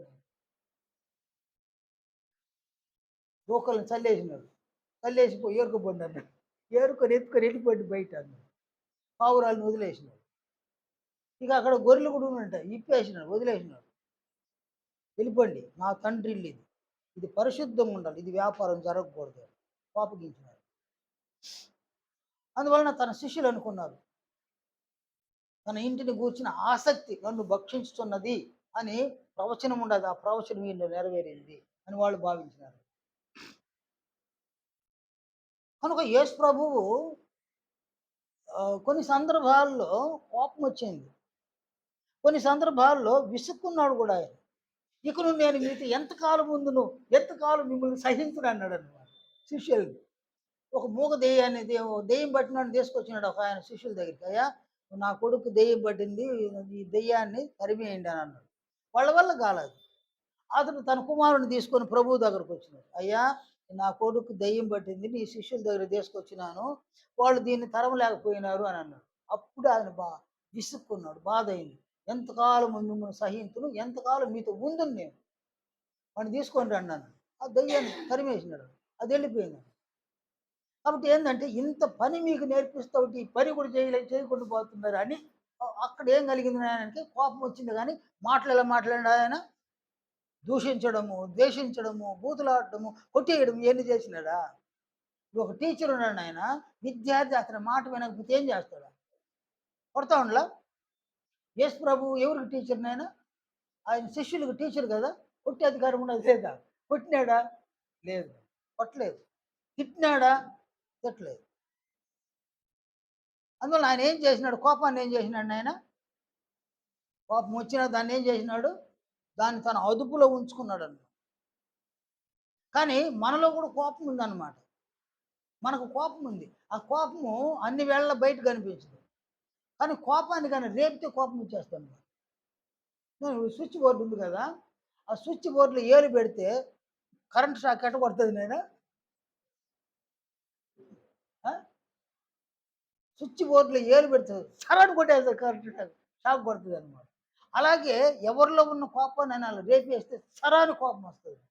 రోకల్ని చల్లేసినాడు. చల్లేసిపోయి ఏరుకోపోండి అన్నాడు. ఏరుకొని ఎత్తుకొని వెళ్ళిపోండి బయట అన్నాడు. పావురాలను వదిలేసినాడు. ఇక అక్కడ గొర్రెలు కూడా ఉంటాయి, ఇప్పేసినాడు, వదిలేసినాడు. వెళ్ళిపోండి, నా తండ్రి ఇల్లు ఇది, ఇది పరిశుద్ధంగా ఉండాలి, ఇది వ్యాపారం జరగకూడదు. కోపగించినాడు. అందువలన తన శిష్యులు అనుకున్నారు, తన ఇంటిని గూర్చిన ఆసక్తి నన్ను భక్షించుతున్నది అని ప్రవచనం ఉండదు, ఆ ప్రవచనం వీళ్ళు నెరవేరింది అని వాళ్ళు భావించినారు. కనుక యేసు ప్రభువు కొన్ని సందర్భాల్లో కోపం వచ్చింది, కొన్ని సందర్భాల్లో విసుక్కున్నాడు కూడా ఆయన. ఇకను నేను మీతో ఎంతకాలం ముందును ఎంతకాలం మిమ్మల్ని సహించును అన్నాడు అనమాట శిష్యుల్ని. ఒక మూగ దెయ్యాన్ని దెయ్యం పట్టినాడు తీసుకొచ్చినాడు ఒక ఆయన శిష్యుల దగ్గరికి. అయ్యా నా కొడుకు దెయ్యం పట్టింది, ఈ దెయ్యాన్ని తరిమేయండి అని అన్నాడు. వాళ్ళ వల్ల కాలేదు. అతను తన కుమారుని తీసుకొని ప్రభువు దగ్గరకు వచ్చినాడు. అయ్యా నా కొడుకు దెయ్యం పట్టింది, నీ శిష్యుల దగ్గర తీసుకొచ్చినాను, వాళ్ళు దీన్ని తరమలేకపోయినారు అని అన్నాడు. అప్పుడు ఆయన విసుక్కున్నాడు, బాధ అయింది. ఎంతకాలం మిమ్మల్ని సహించును, ఎంతకాలం మీతో ఉందును నేను, వాడిని తీసుకొని రండి అన్నాడు. ఆ దెయ్యాన్ని తరిమేసినాడు, అది వెళ్ళిపోయింది. కాబట్టి ఏంటంటే ఇంత పని మీకు నేర్పిస్తూ ఈ పని కూడా చేయకుండా పోతున్నారు అని అక్కడ ఏం కలిగింది ఆయనకి? కోపం వచ్చింది. కానీ మాటలు ఎలా మాట్లాడాడు ఆయన? దూషించడము, ద్వేషించడము, బూతులాడటము, కొట్టేయడం ఇవన్నీ చేసినాడా? ఒక టీచర్ ఉన్నాడు ఆయన, విద్యార్థి అతని మాట వినకపోతే ఏం చేస్తాడా? కొడతా ఉండలా? యేసు ప్రభు ఎవరికి టీచర్ నాయన? ఆయన శిష్యులకు టీచర్ కదా, కొట్టే అధికారం ఉండదు లేదా? కొట్టినాడా? లేదు, కొట్టలేదు. తిట్టినాడా? తిట్టలేదు. అందువల్ల ఆయన ఏం చేసినాడు? కోపాన్ని ఏం చేసినాడు ఆయన? కోపం వచ్చినా దాన్ని ఏం చేసినాడు? దాన్ని తన అదుపులో ఉంచుకున్నాడు అన్నమాట. కానీ మనలో కూడా కోపం ఉందన్నమాట. మనకు కోపం ఉంది. ఆ కోపము అన్ని వేళలా బయట కనిపించదు. కానీ కోపాన్ని కానీ రేపితే కోపం వచ్చేస్తాను. స్విచ్ బోర్డు ఉంది కదా, ఆ స్విచ్ బోర్డులో ఏలు పెడితే కరెంట్ షాక్ ఎట్ట కొడుతుంది నేను? స్విచ్ బోర్డులో ఏలు పెడుతుంది, సరని కొట్టేస్తుంది, కరెంట్ షాక్ పడుతుంది అనమాట. అలాగే ఎవరిలో ఉన్న కోపాన్ని ఆయన రేపేస్తే సరాని కోపం వస్తుంది.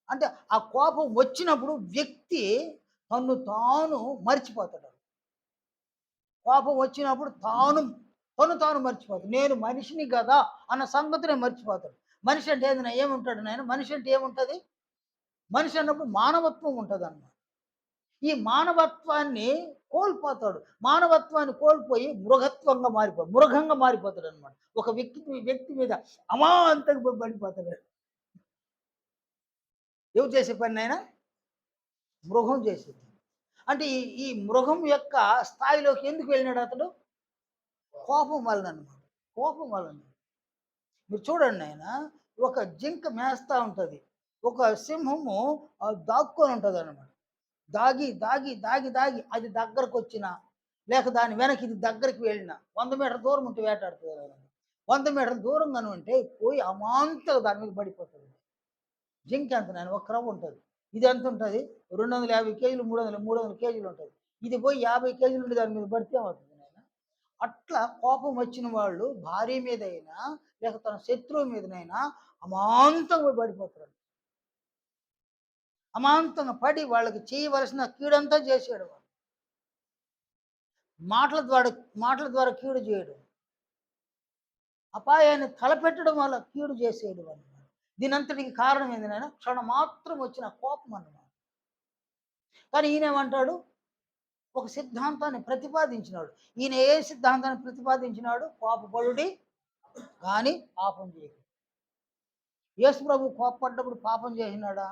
అంటే ఆ కోపం వచ్చినప్పుడు వ్యక్తి తన్ను తాను మర్చిపోతాడు. కోపం వచ్చినప్పుడు తను మర్చిపోతాడు. నేను మనిషిని కదా అన్న సంగతినే మర్చిపోతాడు. మనిషి అంటే ఏదైనా ఏముంటాడు నాయన? మనిషి అంటే ఏముంటుంది? మనిషి అన్నప్పుడు మానవత్వం ఉంటుంది అన్నమాట. ఈ మానవత్వాన్ని కోల్పోతాడు. మానవత్వాన్ని కోల్పోయి మృగంగా మారిపోతాడు అనమాట. ఒక వ్యక్తి మీద అమాంతంగా పడిపోతాడు. ఎవరు చేసే పని అయినా? మృగం చేసేది. అంటే ఈ మృగం యొక్క స్థాయిలోకి ఎందుకు వెళ్ళినాడు అతడు? కోపం వలన అనమాట. కోపం వలన. మీరు చూడండి ఆయన, ఒక జింక మేస్తా ఉంటుంది, ఒక సింహము దాక్కొని ఉంటుంది అనమాట. దాగి దాగి దాగి దాగి అది దగ్గరకు వచ్చినా, లేక దాని వెనక్కి ఇది దగ్గరికి వెళ్ళినా 100 మీటర్ దూరం ఉంటే వేటాడుతుంది. 100 మీటర్ల దూరంగానే ఉంటే పోయి అమాంతగా దాని మీద పడిపోతుంది. జింక ఎంత నాయన? ఒక క్రమ ఉంటుంది. ఇది ఎంత ఉంటుంది? 250 కేజీలు, 300 కేజీలు ఉంటుంది. ఇది పోయి 50 కేజీలు ఉండి దాని మీద పడితే అవుతుంది నాయన. అట్లా కోపం వచ్చిన వాళ్ళు భార్య మీదైనా లేక తన శత్రువు మీదనైనా అమాంతంగా పోయి పడిపోతారు. అమాంతంగా పడి వాళ్ళకి చేయవలసిన కీడంతా చేసాడు. వాడు మాటల ద్వారా కీడు చేయడం, అపాయాన్ని తలపెట్టడం వల్ల కీడు చేసేడు. వాళ్ళు దీనంతటికి కారణం ఏంది నాయన? క్షణమాత్రం వచ్చిన కోపం అన్నమాట. కానీ ఈయనేమంటాడు? ఒక సిద్ధాంతాన్ని ప్రతిపాదించినాడు. ఈయన ఏ సిద్ధాంతాన్ని ప్రతిపాదించినాడు? కోపపడుడి కానీ పాపం చేయకు. యేసు ప్రభు కోపపడ్డప్పుడు పాపం చేసినాడా?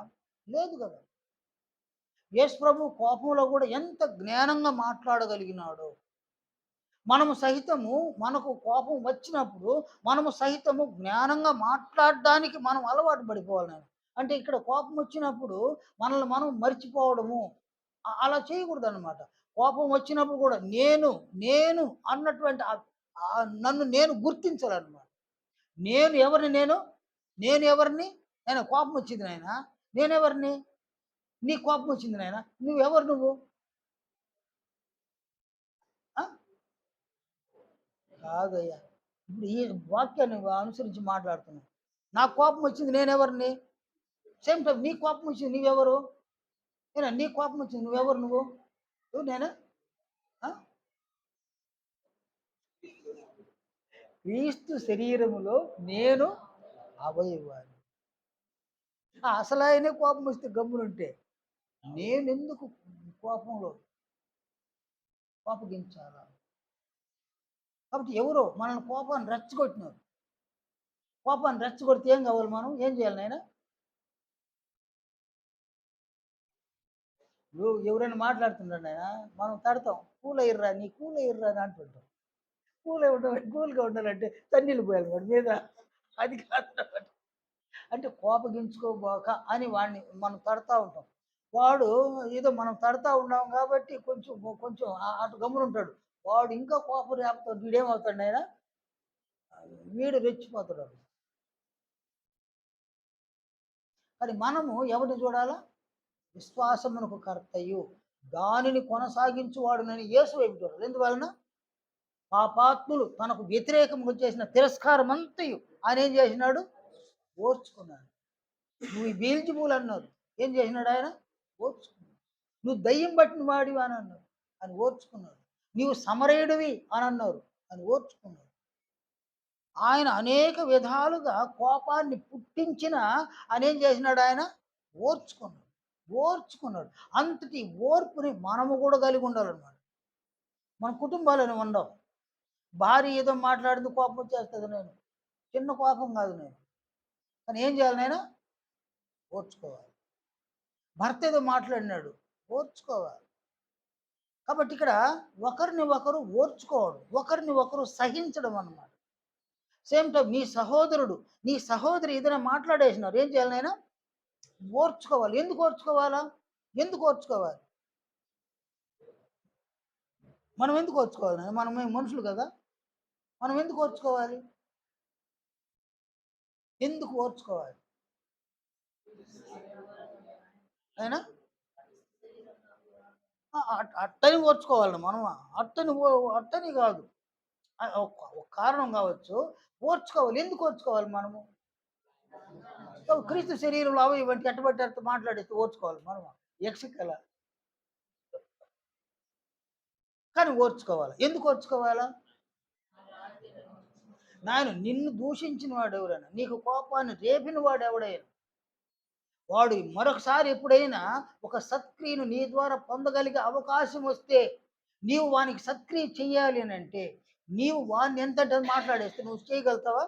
లేదు కదా. యేసు ప్రభు కోపంలో కూడా ఎంత జ్ఞానంగా మాట్లాడగలిగినాడో. మనము సహితము మనకు కోపం వచ్చినప్పుడు మనము సహితము జ్ఞానంగా మాట్లాడడానికి మనం అలవాటు పడిపోవాలి నేను. అంటే ఇక్కడ కోపం వచ్చినప్పుడు మనల్ని మనం మర్చిపోవడము అలా చేయకూడదు అనమాట. కోపం వచ్చినప్పుడు కూడా నేను నేను అన్నటువంటి నన్ను నేను గుర్తించాలన్నమాట. నేను ఎవరిని నేను ఎవరిని? నేను కోపం వచ్చింది నాయన. నేనెవరిని? నీ కోపం వచ్చింది నాయన. నువ్వెవరు నువ్వు? కాదయ్యా. ఇప్పుడు ఈ వాక్యాన్ని అనుసరించి మాట్లాడుతున్నాను. నాకు కోపం వచ్చింది, నేనెవరిని? సేమ్ టైం నీ కోపం వచ్చింది, నువ్వెవరు? నేనా? నీ కోపం వచ్చింది, నువ్వెవరు నువ్వు? నేనా? క్రీస్తు శరీరములో నేను అవయవాన్ని. అసలు ఆయనే కోపం వస్తే గమ్మునుంటే నేనెందుకు కోపంలో కోపగించాలా? కాబట్టి ఎవరో మనల్ని కోపాన్ని రెచ్చగొట్టినారు. కోపాన్ని రెచ్చగొడితే ఏం కావాలి? మనం ఏం చేయాలి నాయన? ఎవరైనా మాట్లాడుతున్నాడు నాయన, మనం తడతాం. కూల్ అయ్యిర్రా, నీ కూల్ అయ్యిర్రా అని అంటుంటాం. కూల్గా ఉండాలంటే తన్నీళ్ళు పోయాలి వాడి మీద. అది కాదు. అంటే కోపగించుకోబోక అని వాడిని మనం తడతా ఉంటాం. వాడు ఏదో మనం తడతా ఉన్నాం కాబట్టి కొంచెం కొంచెం అటు గమ్మునుంటాడు. వాడు ఇంకా కోపం రేపుతాడు. వీడేమవుతాడు నాయన? వీడు రెచ్చిపోతాడు. కానీ మనము ఎవరిని చూడాలా? విశ్వాసమునకు కర్తయు దానిని కొనసాగించువాడునని యేసు వైపు చూడాలి. ఎందువలన? పాపాత్ములు తనకు వ్యతిరేకంగా చేసిన తిరస్కారం అంతయు ఆయన ఏం చేసినాడు? ఓర్చుకున్నాడు. నువ్వు బీల్జిబూల్ అన్నారు, ఏం చేసినాడు ఆయన? ఓర్చుకున్నాడు. నువ్వు దయ్యం పట్టిన వాడివి అని అన్నారు, అని ఓర్చుకున్నాడు. నీవు సమరయుడివి అని అన్నారు, అని ఓర్చుకున్నాడు. ఆయన అనేక విధాలుగా కోపాన్ని పుట్టించిన అని ఏం చేసినాడు? ఆయన ఓర్చుకున్నాడు. ఓర్చుకున్నాడు. అంతటి ఓర్పుని మనము కూడా కలిగి ఉండాలన్నమాట. మన కుటుంబాలను ఉండవు. భార్య ఏదో మాట్లాడింది, కోపం వచ్చేస్తుంది. నేను చిన్న కోపం కాదు నేను, కానీ ఏం చేయాలి నేను? ఓర్చుకోవాలి. భర్త ఏదో మాట్లాడినాడు, ఓర్చుకోవాలి. కాబట్టి ఇక్కడ ఒకరిని ఒకరు ఓర్చుకోవడం, ఒకరిని ఒకరు సహించడం అన్నమాట. సేమ్ టైం నీ సహోదరి ఏదైనా మాట్లాడేసినారు, ఏం చేయాలి నాయన? ఓర్చుకోవాలి. ఎందుకు ఓర్చుకోవాలా? ఎందుకు ఓర్చుకోవాలి? మనం ఎందుకు ఓర్చుకోవాలి? మనం మనుషులు కదా, మనం ఎందుకు ఓర్చుకోవాలి? ఎందుకు ఓర్చుకోవాలి? అయినా అట్టని ఓర్చుకోవాలి మనం. అట్టని కాదు, ఒక కారణం కావచ్చు. ఓర్చుకోవాలి. ఎందుకు ఓర్చుకోవాలి మనము? క్రీస్తు శరీరంలో ఇవంటి ఎట్టబట్టి అట్ట మాట్లాడితే ఓర్చుకోవాలి మనము? యక్షకల. కానీ ఓర్చుకోవాలి. ఎందుకు ఓర్చుకోవాలా? నాయన నిన్ను దూషించిన వాడు ఎవరైనా, నీకు కోపాన్ని రేపిన వాడు ఎవడైనా, వాడు మరొకసారి ఎప్పుడైనా ఒక సత్క్రియను నీ ద్వారా పొందగలిగే అవకాశం వస్తే నీవు వానికి సత్క్రియ చెయ్యాలి అని అంటే నీవు వాడిని ఎంత మాట్లాడేస్తే నువ్వు చేయగలుగుతావా?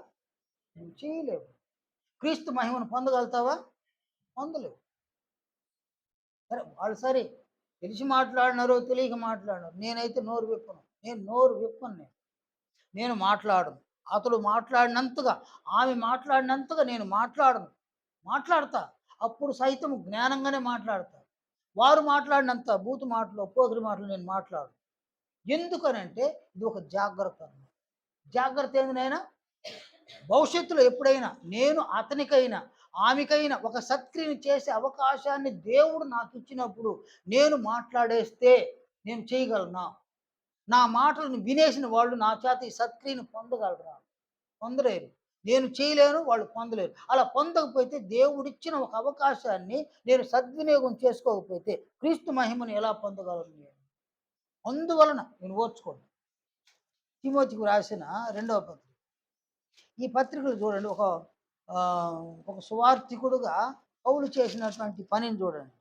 నువ్వు చేయలేవు. క్రీస్తు మహిమను పొందగలుగుతావా? పొందలేవు. సరే, వాళ్ళు సరే తెలిసి మాట్లాడినారో తెలియక మాట్లాడినారు, నేనైతే నోరు విప్పను. నేను మాట్లాడను. అతడు మాట్లాడినంతగా, ఆమె మాట్లాడినంతగా నేను మాట్లాడతా. అప్పుడు సైతం జ్ఞానంగానే మాట్లాడతా. వారు మాట్లాడినంత బూతు మాటలు, పోదురు మాటలు నేను మాట్లాడు. ఎందుకనంటే ఇది ఒక జాగ్రత్త. జాగ్రత్త ఏందినైనా? భవిష్యత్తులో ఎప్పుడైనా నేను అతనికైనా ఆమెకైనా ఒక సత్క్రియను చేసే అవకాశాన్ని దేవుడు నాకు ఇచ్చినప్పుడు నేను మాట్లాడేస్తే నేను చేయగలనా? నా మాటలను వినేసిన వాళ్ళు నా చేత ఈ సత్క్రియను పొందగలరా? పొందలేరు. నేను చేయలేను, వాళ్ళు పొందలేరు. అలా పొందకపోతే దేవుడిచ్చిన ఒక అవకాశాన్ని నేను సద్వినియోగం చేసుకోకపోతే క్రీస్తు మహిమను ఎలా పొందగలను నేను? అందువలన నేను ఓర్చుకోండి. తిమోతికి రాసిన 2వ పత్రిక. ఈ పత్రికలు చూడండి, ఒక ఒక సువార్థికుడుగా పౌలు చేసినటువంటి పనిని చూడండి.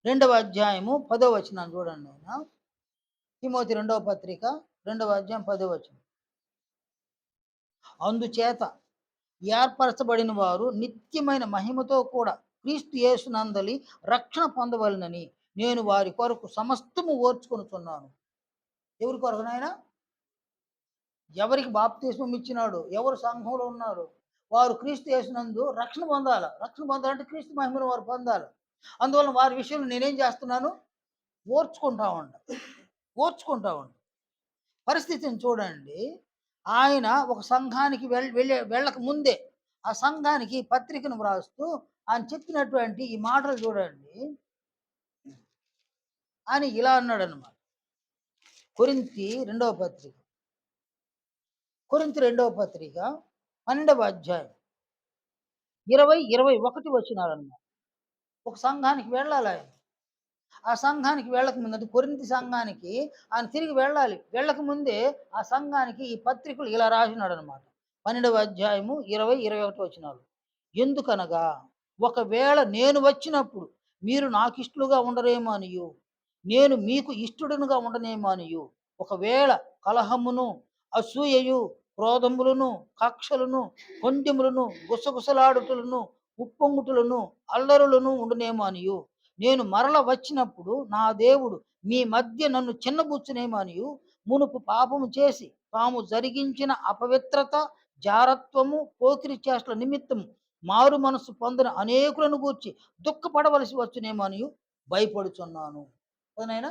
2వ అధ్యాయము 10వ వచనం చూడండి. ఆయన తిమోతి 2వ పత్రిక 2వ అధ్యాయం 10వ వచనం. అందుచేత ఏర్పరచబడిన వారు నిత్యమైన మహిమతో కూడా క్రీస్తు యేసునందలి రక్షణ పొందవలనని నేను వారి కొరకు సమస్తము ఓర్చుకొనుచున్నాను. ఎవరి కొరకు నాయన? ఎవరికి బాప్తిస్మం ఇచ్చినాడు, ఎవరు సంఘంలో ఉన్నారు, వారు క్రీస్తు యేసునందు రక్షణ పొందాల. రక్షణ పొందాలంటే క్రీస్తు మహిమను వారు పొందాలి. అందువలన వారి విషయంలో నేనేం చేస్తున్నాను? ఓర్చుకుంటా ఉండ ఓర్చుకుంటా ఉండ పరిస్థితిని చూడండి. ఆయన ఒక సంఘానికి వెళ్ళక ముందే ఆ సంఘానికి పత్రికను వ్రాస్తూ ఆయన చెప్పినటువంటి ఈ మాటలు చూడండి. ఆయన ఇలా అన్నాడు అనమాట. కొరింథీ 2వ పత్రిక 12వ అధ్యాయం 20-21 వచనాలన్నమాట. ఒక సంఘానికి వెళ్ళాలి ఆయన. ఆ సంఘానికి వెళ్ళక ముందు, అంటే కొరింథీ సంఘానికి ఆయన తిరిగి వెళ్ళాలి. వెళ్ళక ముందే ఆ సంఘానికి ఈ పత్రికలు ఇలా రాసినాడు అనమాట. 12వ అధ్యాయము 20-21 వచనాలు. ఎందుకనగా ఒకవేళ నేను వచ్చినప్పుడు మీరు నాకు ఇష్టలుగా ఉండరేమో అనియు, నేను మీకు ఇష్టడునుగా ఉండనేమో అనియు, ఒకవేళ కలహమును, అసూయయు, క్రోధములను, కక్షలను, కొండెములను, గుసగుసలాడుటలను, ఉప్పొంగుటలను, అల్లరులను ఉండునేమో అనియు, నేను మరల వచ్చినప్పుడు నా దేవుడు మీ మధ్య నన్ను చిన్నబుచ్చునేమో అనియు, మునుపు పాపము చేసి తాము జరిగించిన అపవిత్రత, జారత్వము, పోకిరి చేష్టల నిమిత్తము మారు మనసు పొందిన అనేకులను గూర్చి దుఃఖపడవలసి వచ్చునేమో అని భయపడుచున్నాను. అదనైనా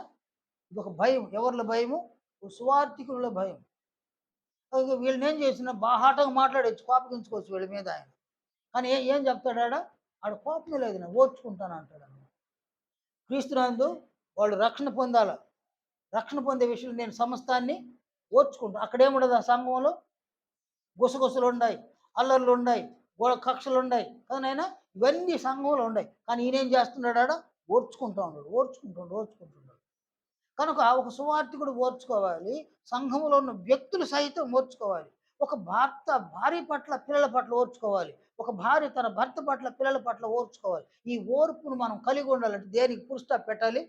ఇది ఒక భయం. ఎవరిలో భయము? సువార్థికుల భయం. వీళ్ళని ఏం చేసిన బాహాటంగా మాట్లాడచ్చు, కోపగించుకోవచ్చు వీళ్ళ మీద ఆయన. కానీ ఏం చెప్తాడా? ఆడ కోపమే లేదు, నేను ఓర్చుకుంటాను అంటాడు. క్రీస్తునందు వాళ్ళు రక్షణ పొందాల. రక్షణ పొందే విషయంలో నేను సమస్తాన్ని ఓర్చుకుంటాను. అక్కడేముండదు, ఆ సంఘంలో గుసగుసలు ఉన్నాయి, అల్లర్లు ఉన్నాయి, కక్షలు ఉన్నాయి కానీ ఆయన ఇవన్నీ సంఘంలో ఉన్నాయి. కానీ ఈయనేం చేస్తున్నాడు? ఆడ ఓర్చుకుంటూ ఓర్చుకుంటున్నాడు. కనుక ఒక సువార్థికుడు ఓర్చుకోవాలి, సంఘంలో ఉన్న వ్యక్తులు సైతం ఓర్చుకోవాలి. ఒక భర్త భార్య పట్ల, పిల్లల పట్ల ఓర్చుకోవాలి. ఒక భార్య తన భర్త పట్ల, పిల్లల పట్ల ఓర్చుకోవాలి. ఈ ఓర్పును మనం కలిగి ఉండాలంటే దేనికి ఫుల్ స్టాప్ పెట్టాలి?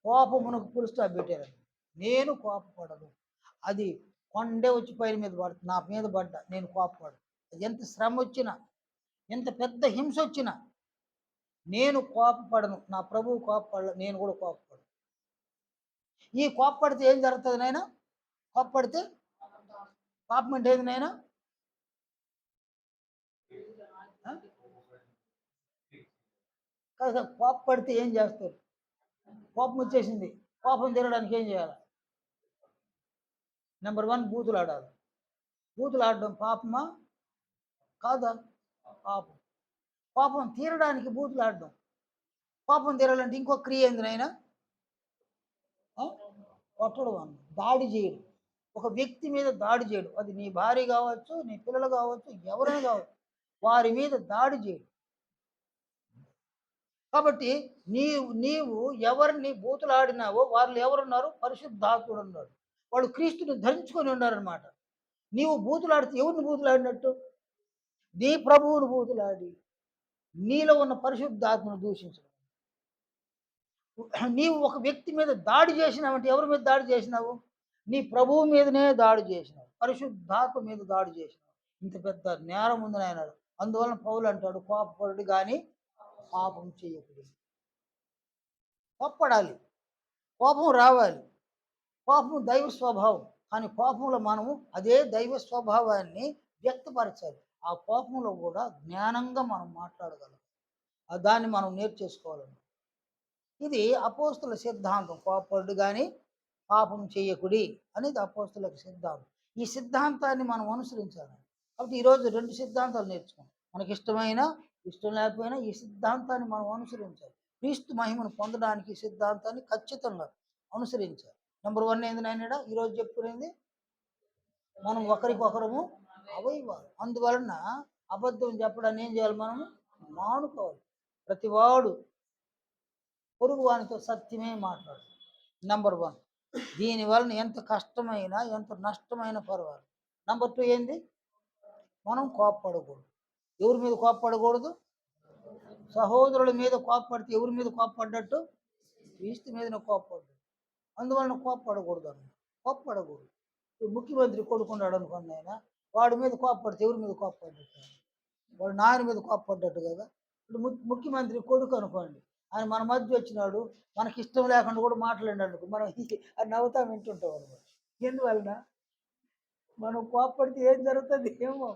కోపమునకు ఫుల్ స్టాప్ పెట్టారండి. నేను కోపపడను. అది కొండే వచ్చి పైన మీద పడుతుంది, నా మీద పడ్డా నేను కోపపడను. ఎంత శ్రమ వచ్చినా, ఎంత పెద్ద హింస వచ్చినా నేను కోపపడను. నా ప్రభువు కోపపడ, నేను కూడా కోపపడను. ఈ కోపపడితే ఏం జరుగుతుంది నాయన? కోపపడితే పాపం అంటే ఏది నాయన? కాదు, కోపపడితే ఏం చేస్తారు? కోపం వచ్చేసింది, కోపం తిరగడానికి ఏం చేయాలి? నెంబర్ 1 బూతులు ఆడాలి. బూతులు ఆడడం పాపమా కాదా? పాపం. కోపం తీరడానికి బూతులు ఆడడం. కోపం తీరాలంటే ఇంకో క్రియ ఏంది నాయన? కొట్టడం అన్న, దాడి చేయడం. ఒక వ్యక్తి మీద దాడి చేయడం. అది నీ భార్య కావచ్చు, నీ పిల్లలు కావచ్చు, ఎవరైనా కావచ్చు, వారి మీద దాడి చేయడం. కాబట్టి నీవు ఎవరిని బూతులాడినావో వాళ్ళు ఎవరున్నారు? పరిశుద్ధాత్ముడు ఉన్నాడు. వాళ్ళు క్రీస్తుని ధరించుకొని ఉన్నారనమాట. నీవు బూతులాడితే ఎవరిని బూతులాడినట్టు? నీ ప్రభువును బూతులాడి నీలో ఉన్న పరిశుద్ధాత్మను దూషించడం. నీవు ఒక వ్యక్తి మీద దాడి చేసినావంటే ఎవరి మీద దాడి చేసినావు? నీ ప్రభువు మీదనే దాడి చేసినావు, పరిశుద్ధాత్మ మీద దాడి చేసినావు. ఇంత పెద్ద నేరం ఉందని అన్నాడు. అందువలన పౌలు అంటాడు, కోపపడు కానీ పాపం చేయకూడదు. కోప్పడాలి, కోపం రావాలి. కోపం దైవ స్వభావం. కానీ కోపంలో మనము అదే దైవ స్వభావాన్ని వ్యక్తపరచాలి. ఆ కోపంలో కూడా జ్ఞానంగా మనం మాట్లాడగలం. దాన్ని మనం నేర్చేసుకోవాలండి. ఇది అపోస్తుల సిద్ధాంతం. కోపడు కానీ పాపం చేయకుడి అనేది అపోస్తుల సిద్ధాంతం. ఈ సిద్ధాంతాన్ని మనం అనుసరించాలి. కాబట్టి ఈరోజు 2 సిద్ధాంతాలు నేర్చుకున్నాం. మనకి ఇష్టమైన, ఇష్టం లేకపోయినా ఈ సిద్ధాంతాన్ని మనం అనుసరించాలి. క్రీస్తు మహిమను పొందడానికి సిద్ధాంతాన్ని ఖచ్చితంగా అనుసరించాలి. నెంబర్ 1 ఏంది నాయనడా ఈరోజు చెప్పుకునేది? మనం ఒకరికొకరము అవయవాలు. అందువలన అబద్ధం చెప్పడాన్ని ఏం చేయాలి? మనము మానుకోవాలి. ప్రతివాడు పొరుగు వానితో సత్యమే మాట్లాడు. నెంబర్ 1. దీనివలన ఎంత కష్టమైనా ఎంత నష్టమైన పర్వాలేదు. నంబర్ 2 ఏంది? మనం కోప్పడకూడదు. ఎవరి మీద కోప్పడకూడదు? సహోదరుల మీద కోప్పడితే ఎవరి మీద కోప్పడ్డట్టు? క్రీస్తు మీదనే కోప్పడ్డాడు. అందువలన కోప్పడకూడదు అన్నమాట. కోప్పడకూడదు. ఇప్పుడు ముఖ్యమంత్రి కొడుకున్నాడు అనుకోండి ఆయన, వాడి మీద కోప్పడితే ఎవరి మీద కోప్పడ్డట్టు? వాడు నాయన మీద కోప్పడ్డట్టు కదా. ఇప్పుడు ముఖ్యమంత్రి కొడుకు అనుకోండి, ఆయన మన మధ్య వచ్చినాడు, మనకి ఇష్టం లేకుండా కూడా మాట్లాడినందుకు మనం అది నవ్వుతా వింటుంటాం అనమాట. ఎందువలన మనం కోప్పడితే ఏం జరుగుతుంది ఏమో,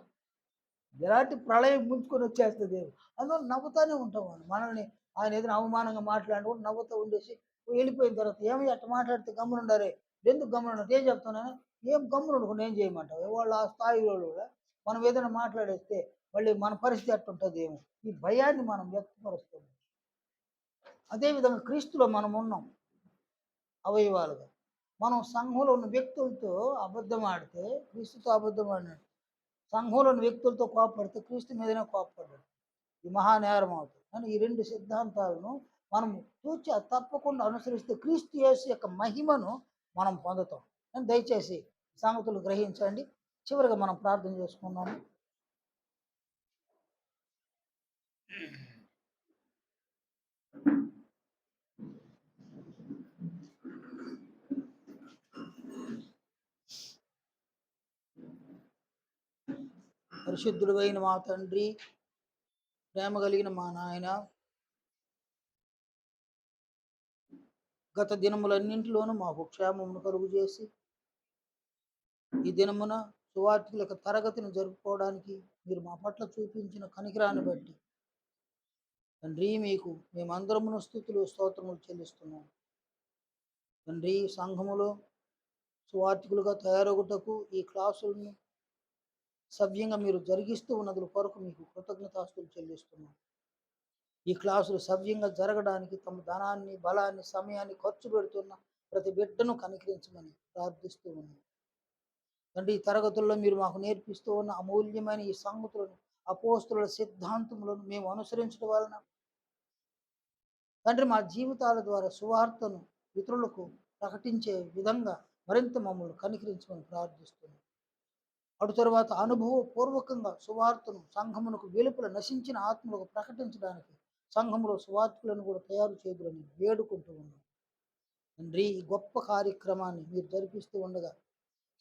ఎలాంటి ప్రళయం ముంచుకొని వచ్చేస్తుంది ఏమో. అందువల్ల నవ్వుతానే ఉంటాం మనం. మనల్ని ఆయన ఏదైనా అవమానంగా మాట్లాడి కూడా నవ్వుతూ ఉండేసి వెళ్ళిపోయిన తర్వాత ఏమి అట్లా మాట్లాడితే గమ్మునుండారే, ఎందుకు గమ్మునుండదు ఏం చెప్తున్నాను, ఏం గమ్మునుండకుండా ఏం చేయమంటావు, వాళ్ళు ఆ స్థాయిలో కూడా మనం ఏదైనా మాట్లాడేస్తే మళ్ళీ మన పరిస్థితి ఎట్టుంటుంది ఏమో, ఈ భయాన్ని మనం వ్యక్తపరుస్తాం. అదేవిధంగా క్రీస్తులో మనం ఉన్నాం అవయవాలుగా. మనం సంఘంలో ఉన్న వ్యక్తులతో అబద్ధం ఆడితే క్రీస్తుతో అబద్ధం ఆడినట్టు, సంఘంలో ఉన్న వ్యక్తులతో కోపడితే క్రీస్తు మీదనే కోపడ్డాడు. ఈ మహానేరం అవుతుంది. కానీ ఈ రెండు సిద్ధాంతాలను మనం తప్పకుండా అనుసరిస్తే క్రీస్తు యేసు యొక్క మహిమను మనం పొందుతాం. అని దయచేసి సంగతులు గ్రహించండి. చివరిగా మనం ప్రార్థన చేసుకున్నాము. పరిశుద్ధుడైన మా తండ్రి, ప్రేమ కలిగిన మా నాయన, గత దినములన్నింటిలోనూ మాకు క్షేమమును కలుగు చేసి ఈ దినమున సువార్తికుల తరగతిని జరుపుకోవడానికి మీరు మా పట్ల చూపించిన కనికరాన్ని బట్టి తండ్రి మీకు మేమందరమును స్తుతులు స్తోత్రములు చెల్లిస్తున్నాం. తండ్రి సంఘములో సువార్తికులుగా తయారగుటకు ఈ క్లాసులను సవ్యంగా మీరు జరిగిస్తూ ఉన్నదుల కొరకు మీకు కృతజ్ఞతాస్తులు చెల్లిస్తున్నాం. ఈ క్లాసులు సవ్యంగా జరగడానికి తమ ధనాన్ని, బలాన్ని, సమయాన్ని ఖర్చు పెడుతున్న ప్రతి బిడ్డను కనికరించమని ప్రార్థిస్తూ ఉన్నాం. తండ్రి ఈ తరగతుల్లో మీరు మాకు నేర్పిస్తూ ఉన్న అమూల్యమైన ఈ సంగతులను, అపోస్తుల సిద్ధాంతములను మేము అనుసరించడం వలన తండ్రి మా జీవితాల ద్వారా సువార్తను ఇతరులకు ప్రకటించే విధంగా మరింత మమ్మల్ని కనికరించమని ప్రార్థిస్తున్నాం. అటు తరువాత అనుభవపూర్వకంగా సువార్తను సంఘమునకు వెలుపల నశించిన ఆత్మలకు ప్రకటించడానికి సంఘంలో సువార్తలను కూడా తయారు చేయదులని వేడుకుంటూ ఉన్నాం. తండ్రి ఈ గొప్ప కార్యక్రమాన్ని మీరు జరిపిస్తూ ఉండగా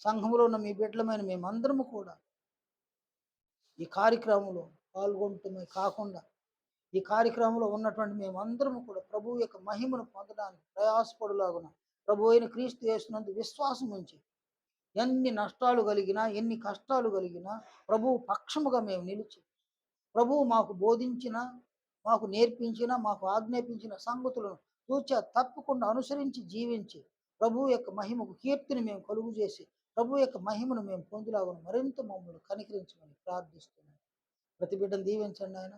సంఘంలో ఉన్న మీ బిడ్డలమైన మేమందరము కూడా ఈ కార్యక్రమంలో పాల్గొనటమే కాకుండా ఈ కార్యక్రమంలో ఉన్నటువంటి మేమందరము కూడా ప్రభువు యొక్క మహిమను పొందడానికి ప్రయాసపడులాగున ప్రభు అయిన క్రీస్తు యేసునందు విశ్వాసం ఉంచి ఎన్ని నష్టాలు కలిగినా ఎన్ని కష్టాలు కలిగినా ప్రభువు పక్షముగా మేము నిలిచి ప్రభువు మాకు బోధించిన, మాకు నేర్పించిన, మాకు ఆజ్ఞాపించిన సంగతులను తప్పకుండా అనుసరించి జీవించి ప్రభువు యొక్క మహిమకు కీర్తిని మేము కలుగు చేసి ప్రభు యొక్క మహిమను మేము పొందులాగున మరింత మమ్మల్ని కనికరించమని ప్రార్థిస్తున్నాం. ప్రతి బిడ్డను దీవించండి ఆయన,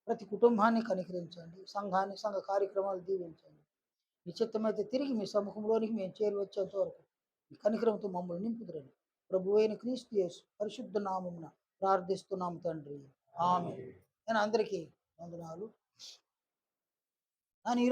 ప్రతి కుటుంబాన్ని కనికరించండి, సంఘాన్ని, సంఘ కార్యక్రమాలు దీవించండి. నిశ్చితమైతే తిరిగి మీ సముఖంలోనికి మేము చేరి వచ్చేంత వరకు ఈ కనికరంతో మమ్మల్ని నింపుదురని ప్రభు అయిన క్రీస్తు యేసు పరిశుద్ధ నామమున ప్రార్థిస్తున్నాం తండ్రి. ఆమేన్. నేను అందరికీ వందనాలు. ఈరోజు